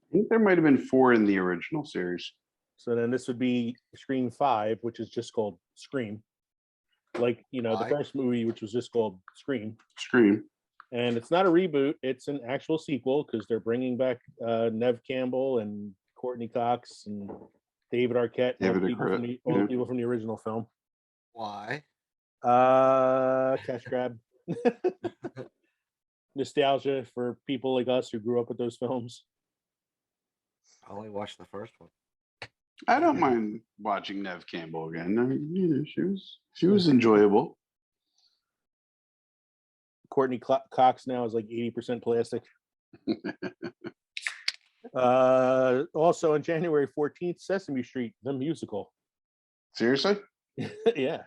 I think there might have been 4 in the original series. So then this would be Scream 5, which is just called Scream. like the Why? first movie, which was just called Scream. Scream. And it's not a reboot; it's an actual sequel because they're bringing back Nev Campbell and Courtney Cox and David Arquette, and all the people from all the people from the original film. Why? Cash grab. Nostalgia for people like us who grew up with those films. I only watched the first one. I don't mind watching Nev Campbell again. I mean, she was enjoyable. Courtney Cox now is like 80% plastic. Also on January 14th, Sesame Street, the musical. Seriously? Yeah.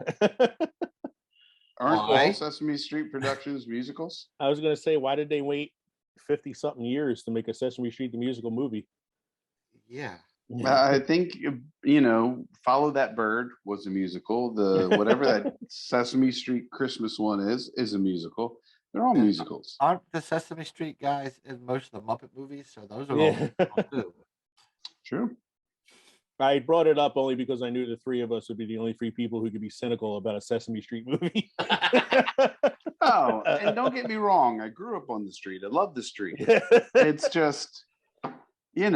Aren't Why? all Sesame Street productions musicals? I was going to say, why did they wait 50-something years to make a Sesame Street the musical movie? Yeah. I think Follow That Bird was a musical. The whatever that Sesame Street Christmas one is a musical. They're all musicals. Aren't the Sesame Street guys in most of the Muppet movies? So those are Yeah. all too. True. I brought it up only because I knew the three of us would be the only three people who could be cynical about a Sesame Street movie. Oh, and don't get me wrong. I grew up on the street. I love the street. It's just, You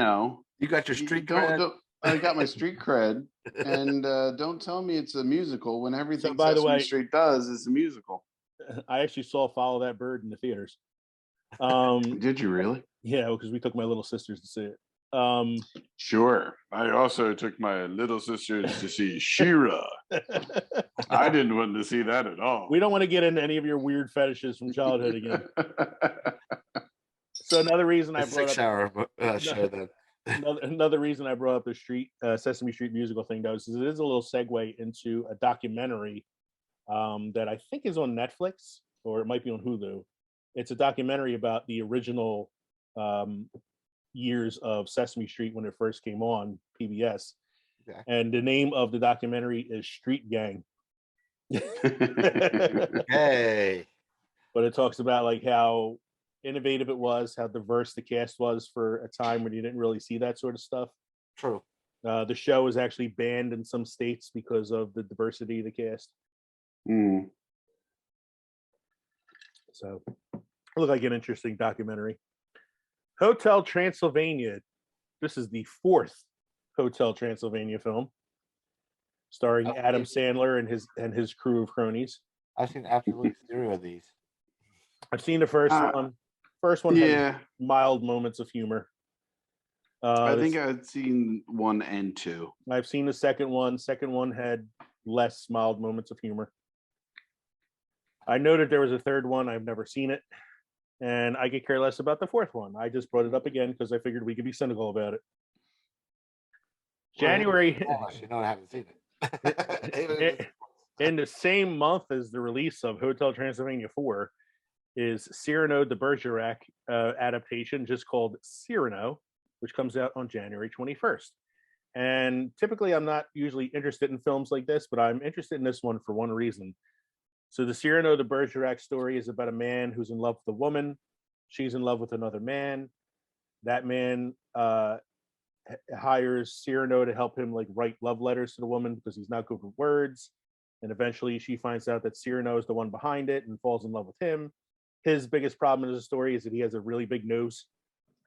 got your street cred. I got my street cred, and don't tell me it's a musical when everything by the Sesame way- Street does is a musical. I actually saw Follow That Bird in the theaters. Did you really? Yeah, because we took my little sisters to see it. Sure. I also took my little sisters to see She-Ra. I didn't want to see that at all. We don't want to get into any of your weird fetishes from childhood again. So another reason I brought up 6-hour show then. another reason I brought up the Sesame Street musical thing, though, is it is a little segue into a documentary that I think is on Netflix, or it might be on Hulu. It's a documentary about the original years of Sesame Street when it first came on PBS. Okay. And the name of the documentary is Street Gang. Hey. But it talks about like how innovative it was, how diverse the cast was for a time when you didn't really see that sort of stuff. True. The show was actually banned in some states because of the diversity of the cast. Mm. So it looked like an interesting documentary. Hotel Transylvania. This is the fourth Hotel Transylvania film, starring Okay. Adam Sandler and his crew of cronies. I've seen absolutely zero of these. I've seen the first one. First one had Yeah, mild moments of humor. I think I'd seen 1 and 2. I've seen the second one. Second one had less mild moments of humor. I know that there was a third one. I've never seen it. And I could care less about the fourth one. I just brought it up again because I figured we could be cynical about it. January, Unless I haven't seen it. in the same month as the release of Hotel Transylvania 4, is Cyrano de Bergerac adaptation, just called Cyrano, which comes out on January 21st. And typically, I'm not usually interested in films like this, but I'm interested in this one for one reason. So the Cyrano de Bergerac story is about a man who's in love with a woman. She's in love with another man. That man hires Cyrano to help him like write love letters to the woman because he's not good with words. And eventually she finds out that Cyrano is the one behind it and falls in love with him. His biggest problem in the story is that he has a really big nose.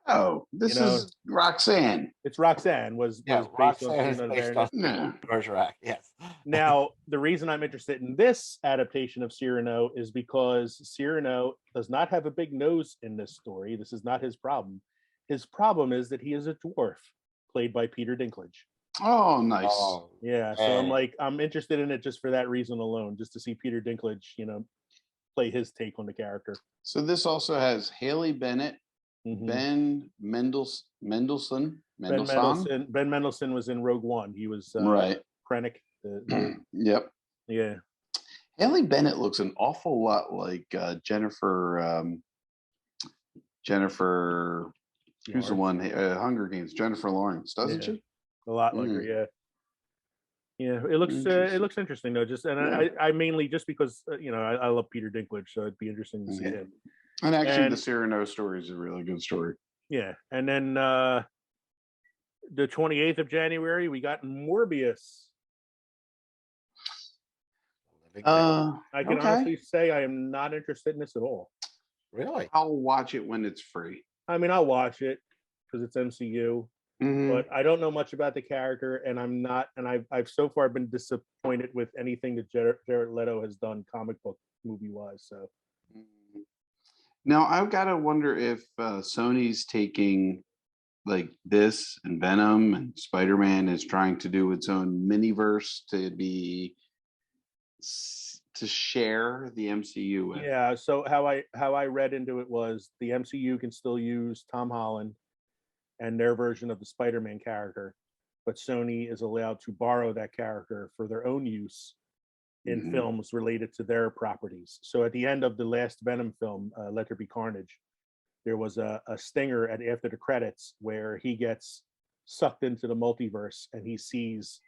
Oh, this is Roxanne. It's Roxanne was based Roxanne on is based Cyrano. Yeah. Bergerac, yes. Now, the reason I'm interested in this adaptation of Cyrano is because Cyrano does not have a big nose in this story. This is not his problem. His problem is that he is a dwarf, played by Peter Dinklage. Oh, nice. Oh, Yeah, so I'm interested in it just for that reason alone, just to see Peter Dinklage, play his take on the character. So this also has Haley Bennett, Mhm. Ben Mendelsohn. Ben Mendelsohn was in Rogue One. He was Right. Krennic. Yep. Yeah. Haley Bennett looks an awful lot like Jennifer. Who's the one? Hunger Games. Jennifer Lawrence, doesn't she? A lot like her, yeah. Yeah, it looks interesting though. Just I mainly just because I love Peter Dinklage, so it'd be interesting to see him. And actually, the Cyrano story is a really good story. Yeah, and then the 28th of January, we got Morbius. Big fan. I can Okay. honestly say I am not interested in this at all. Really? I'll watch it when it's free. I mean, I'll watch it because it's MCU, Mhm. but I don't know much about the character, and I'm not. And I've so far been disappointed with anything that Jared Leto has done comic book movie wise. So Now I've got to wonder if Sony's taking like this and Venom and Spider-Man is trying to do its own miniverse to share the MCU with. yeah. So how I read into it was the MCU can still use Tom Holland and their version of the Spider-Man character, but Sony is allowed to borrow that character for their own use in Mhm. films related to their properties. So at the end of the last Venom film, Let There Be Carnage, there was a stinger after the credits where he gets sucked into the multiverse and he sees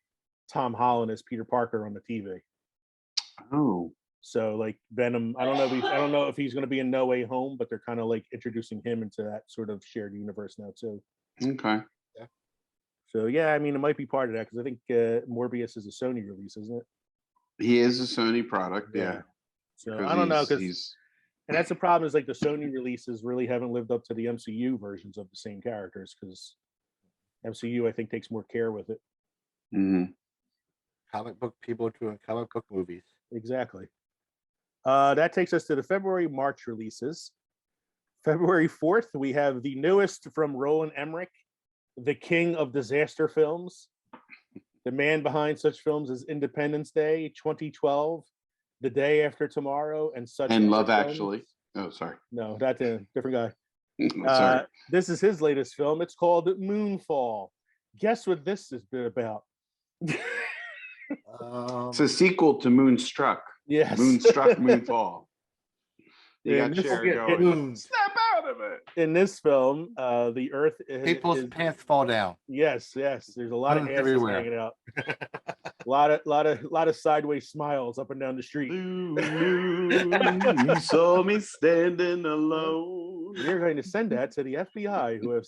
Tom Holland as Peter Parker on the TV. Oh, So like Venom, I don't know if he's going to be in No Way Home, but they're kind of like introducing him into that sort of shared universe now too. okay. So yeah, I mean it might be part of that because I think Morbius is a Sony release, isn't it? He is a Sony product, yeah. So because I don't know because he's and that's the problem is like the Sony releases really haven't lived up to the MCU versions of the same characters because MCU I think takes more care with it. mhm. Comic book people doing comic book movies. Exactly. That takes us to the February-March releases. February 4th, we have the newest from Roland Emmerich, the king of disaster films, the man behind such films as Independence Day, 2012, The Day After Tomorrow, and such. And other Love films. Actually. Oh, sorry. No, that's a different guy. Sorry. This is his latest film. It's called Moonfall. Guess what this has been about? It's a sequel to Moonstruck. Yes. Moonstruck, Moonfall. You Yeah, got this- Cher it- going, snap out of it. In this film, the Earth People's pants fall down. Yes. There's a lot of Balloons asses everywhere. hanging out. A lot of sideways smiles up and down the street. Blue, you saw me standing alone. We're going to send that to the FBI, who have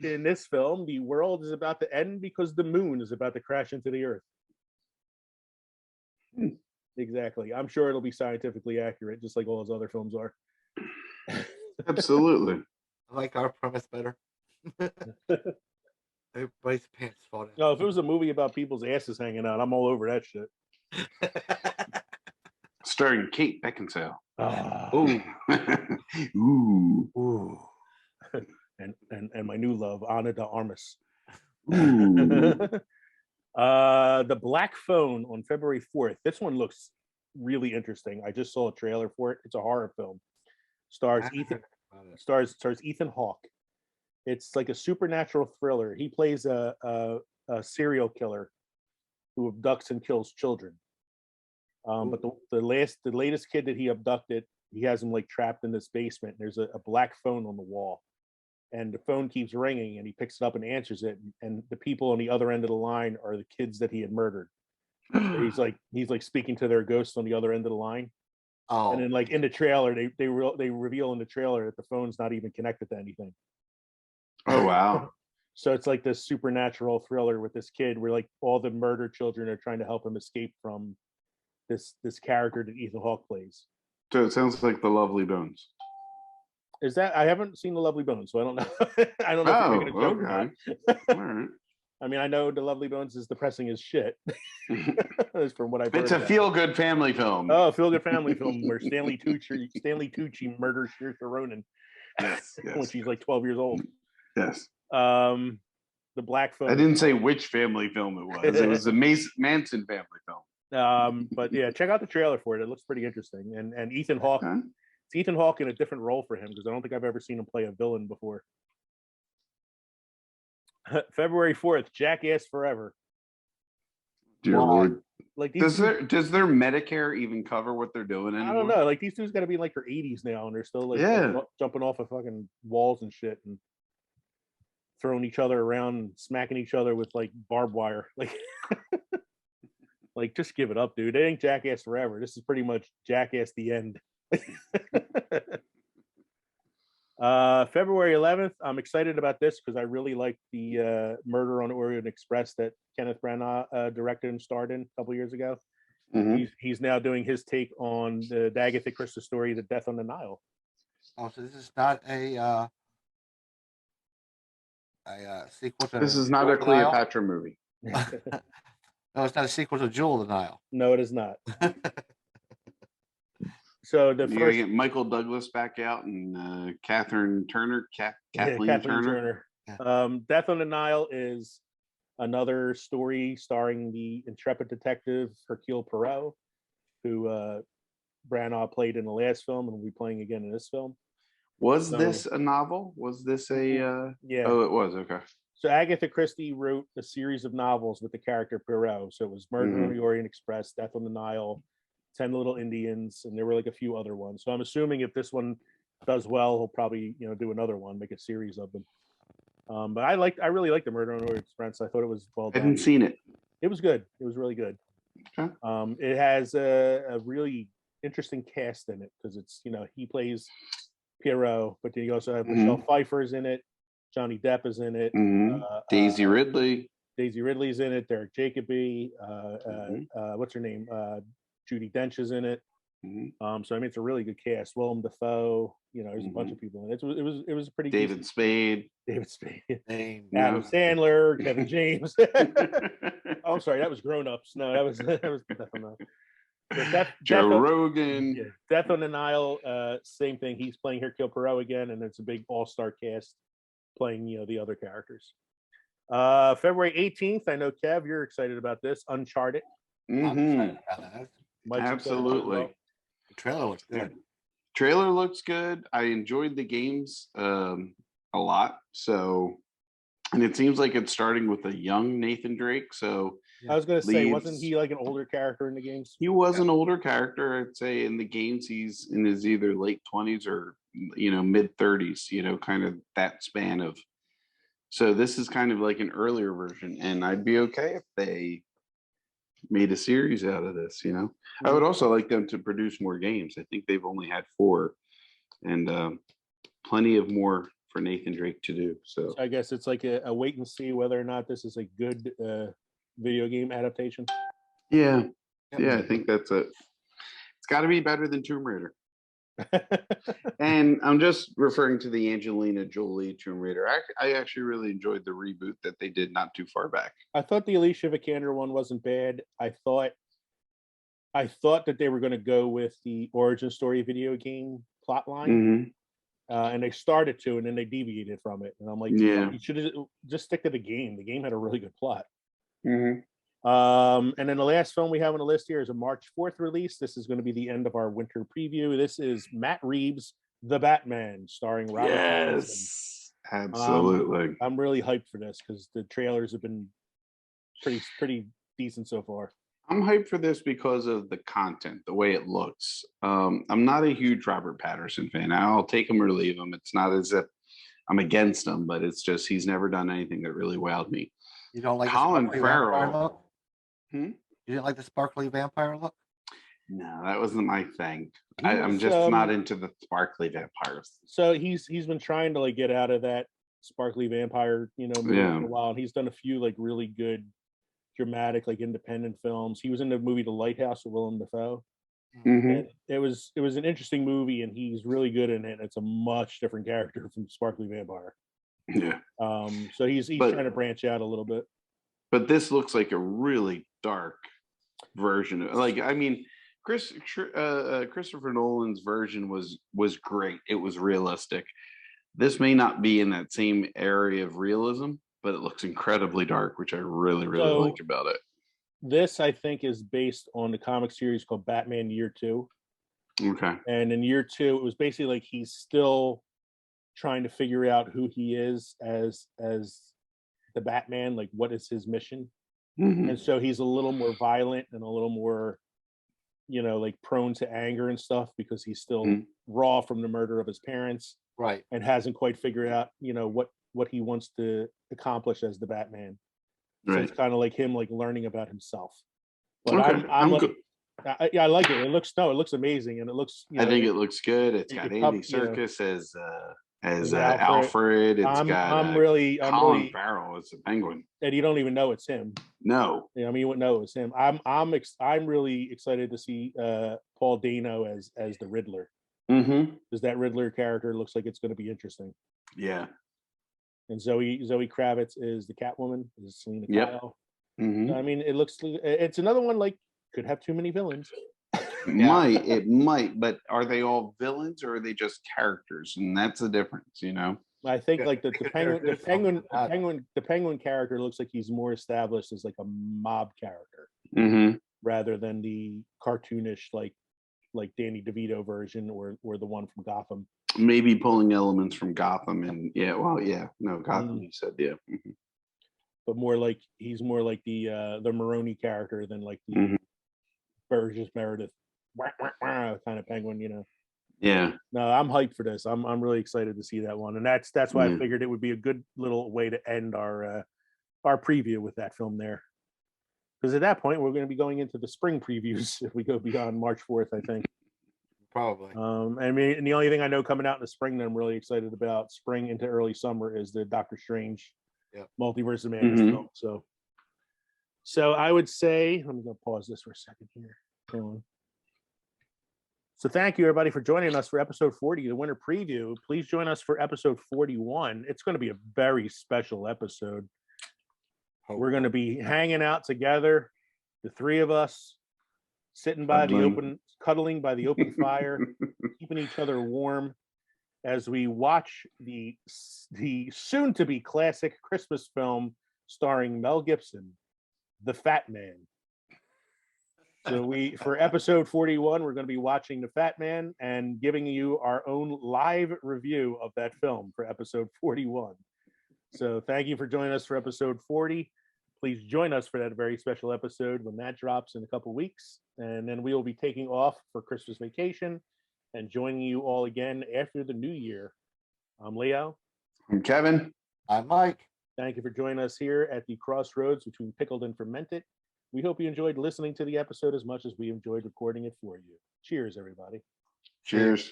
in this film, the world is about to end because the moon is about to crash into the Earth. Exactly. I'm sure it'll be scientifically accurate, just like all his other films are. Absolutely. I like our premise better. Everybody's pants fall down. No, if it was a movie about people's asses hanging out, I'm all over that shit. Starring Kate Beckinsale. Oh, Ooh. ooh. And my new love, Ana de Armas. Ooh. The Black Phone on February 4th. This one looks really interesting. I just saw a trailer for it. It's a horror film. Stars Ethan Hawke. It's like a supernatural thriller. He plays a serial killer who abducts and kills children. But the latest kid that he abducted, he has him like trapped in this basement. There's a black phone on the wall, and the phone keeps ringing, and he picks it up and answers it. And the people on the other end of the line are the kids that he had murdered. So he's like speaking to their ghosts on the other end of the line. Oh, And then like in the trailer, they reveal in the trailer that the phone's not even connected to anything. Oh, wow. So it's like this supernatural thriller with this kid where like all the murdered children are trying to help him escape from this character that Ethan Hawke plays. So it sounds like The Lovely Bones. Is that I haven't seen The Lovely Bones, so I don't know. I don't know if you're making a joke or not. All right. I mean, I know The Lovely Bones is depressing as shit. From what I've heard. It's a feel-good family film. Oh, feel-good family film where Stanley Tucci murders Saoirse Ronan Yes. when she's like 12 years old. Yes. The Black Phone. I didn't say which family film it was. It was the Manson family film. But yeah, check out the trailer for it. It looks pretty interesting. And Ethan Hawke. Okay. It's Ethan Hawke in a different role for him because I don't think I've ever seen him play a villain before. February 4th, Jackass Forever. Dear Lord. Like Does their Medicare even cover what they're doing anymore? I don't know. Like these dudes got to be in like their 80s now, and they're still like jumping off of fucking walls and shit, and throwing each other around, and smacking each other with like barbed wire. Like, like just give it up, dude. It ain't Jackass Forever. This is pretty much Jackass the End. February 11th. I'm excited about this because I really like the Murder on Orient Express that Kenneth Branagh directed and starred in a couple years ago. Mhm. He's now doing his take on the Agatha Christie story, The Death on the Nile. Oh, so this is not a sequel to This is not Jewel a of the Nile? Cleopatra movie. No, it's not a sequel to Jewel of the Nile. No, it is not. So the You gotta first, get Michael Douglas back out and Catherine Turner, Kathleen Kathleen Turner. Yeah. Death on the Nile is another story starring the intrepid detective Hercule Poirot, who Branagh played in the last film and will be playing again in this film. Was So- this a novel? Was this a? Yeah. Oh, it was. Okay. So Agatha Christie wrote a series of novels with the character Poirot. So it was Murder on the Orient Express, Death on the Nile, 10 Little Indians, and there were like a few other ones. So I'm assuming if this one does well, he'll probably do another one, make a series of them. But I really liked the Murder on the Orient Express. I thought it was well I done. hadn't seen it. It was good. It was really good. Okay. It has a really interesting cast in it because it's he plays Poirot, but then you also have Michelle Pfeiffer's in it, Johnny Depp is in it, Daisy Ridley. Daisy Ridley's in it, Derek Jacobi, what's her name, Judi Dench is in it. So I mean, it's a really good cast. Willem Dafoe, there's a bunch of people in it. It was a pretty David decent- Spade. David Spade, Name. Adam No. Sandler, Kevin James. Oh, I'm sorry, that was Grown Ups. No, that was Death on the Joe Rogan. Death on the Nile. Same thing. He's playing Hercule Poirot again, and it's a big all-star cast playing the other characters. February 18th. I know Kev, you're excited about this. Uncharted. I'm excited about that. Mike's excited about it as well. Absolutely. The trailer looks good. Trailer looks good. I enjoyed the games a lot. So, and it seems like it's starting with a young Nathan Drake. So I was going to say, leads- wasn't he like an older character in the games? he was an older character. I'd say in the games he's in his either late 20s or mid 30s. Kind of that span of. So this is kind of like an earlier version, and I'd be okay if they made a series out of this. I would also like them to produce more games. I think they've only had 4, and plenty of more for Nathan Drake to do. So I guess it's like a wait and see whether or not this is a good video game adaptation. yeah, Yep. yeah, I think that's it. It's got to be better than Tomb Raider. And I'm just referring to the Angelina Jolie Tomb Raider. I actually really enjoyed the reboot that they did not too far back. I thought the Alicia Vikander one wasn't bad. I thought that they were going to go with the origin story video game plot line, and they started to, and then they deviated from it. And I'm like, Yeah. you should just stick to the game. The game had a really good plot. Mm-hmm. And then the last film we have on the list here is a March 4th release. This is going to be the end of our winter preview. This is Matt Reeves' The Batman, starring Robert Pattinson. Yes, absolutely. I'm really hyped for this because the trailers have been pretty decent so far. I'm hyped for this because of the content, the way it looks. I'm not a huge Robert Pattinson fan. I'll take him or leave him. It's not as if I'm against him, but it's just he's never done anything that really wowed me. You don't like Colin the sparkly vampire Farrell. look? Hmm? You didn't like the sparkly vampire look? No, that wasn't my thing. He I'm was, just not into the sparkly vampires. So he's been trying to like get out of that sparkly vampire, movie Yeah. for a while. And he's done a few like really good dramatic, like independent films. He was in the movie The Lighthouse with Willem Dafoe. Mhm. And it was an interesting movie, and he's really good in it. It's a much different character from Sparkly Vampire. Yeah, So he's But- trying to branch out a little bit. but this looks like a really dark version of, like, I mean, Christopher Nolan's version was great. It was realistic. This may not be in that same area of realism, but it looks incredibly dark, which I really So- like about it. This, I think, is based on the comic series called Batman Year 2. Okay. And in Year 2, it was basically like he's still trying to figure out who he is as the Batman, like what is his mission. Mhm. And so he's a little more violent and a little more, like prone to anger and stuff because he's still Mhm. raw from the murder of his parents Right. and hasn't quite figured out, what he wants to accomplish as the Batman. So Right. it's kind of like him like learning about himself. But Okay. I'm like, good. I like it. It looks amazing, and it looks. I think it looks good. It's got it Andy prob- yeah. Serkis as Alfred. Alfred. It's I'm got really Colin Farrell as the Penguin. and you don't even know it's him. No. Yeah, I mean, you wouldn't know it's him. I'm really excited to see Paul Dano as the Riddler, Mm-hmm. because that Riddler character looks like it's going to be interesting. Yeah. And Zoe Kravitz is the Catwoman, is Selena Yep. Kyle. Mm-hmm. I mean, it's another one like could have too many villains. It might, but are they all villains or are they just characters? And that's the difference, you know. I think like the penguin character looks like he's more established as like a mob character Mm-hmm. rather than the cartoonish like Danny DeVito version or the one from Gotham. Maybe pulling elements from Gotham and Gotham. You said Mhm. But he's more like the Maroni character than like the Mhm. Burgess Meredith kind of penguin, you know. Yeah. No, I'm hyped for this. I'm really excited to see that one, and that's why Yeah. I figured it would be a good little way to end our preview with that film there. Because at that point, we're going to be going into the spring previews if we go beyond March 4th, I think. Probably. I mean, and the only thing I know coming out in the spring that I'm really excited about, spring into early summer, is the Doctor Strange Multiverse of Madness film. So I would say, let me go pause this for a second here. Hold on. So thank you, everybody, for joining us for episode 40, the winter preview. Please join us for episode 41. It's going to be a very special episode. We're going to be hanging out together, the three of us, sitting by cuddling by the open fire, keeping each other warm as we watch the soon-to-be classic Christmas film starring Mel Gibson, The Fat Man. So for episode 41, we're going to be watching The Fat Man and giving you our own live review of that film for episode 41. So thank you for joining us for episode 40. Please join us for that very special episode when that drops in a couple weeks. And then we will be taking off for Christmas vacation and joining you all again after the new year. I'm Leo. I'm Kevin. I'm Mike. Thank you for joining us here at the crossroads between pickled and fermented. We hope you enjoyed listening to the episode as much as we enjoyed recording it for you. Cheers, everybody. Cheers.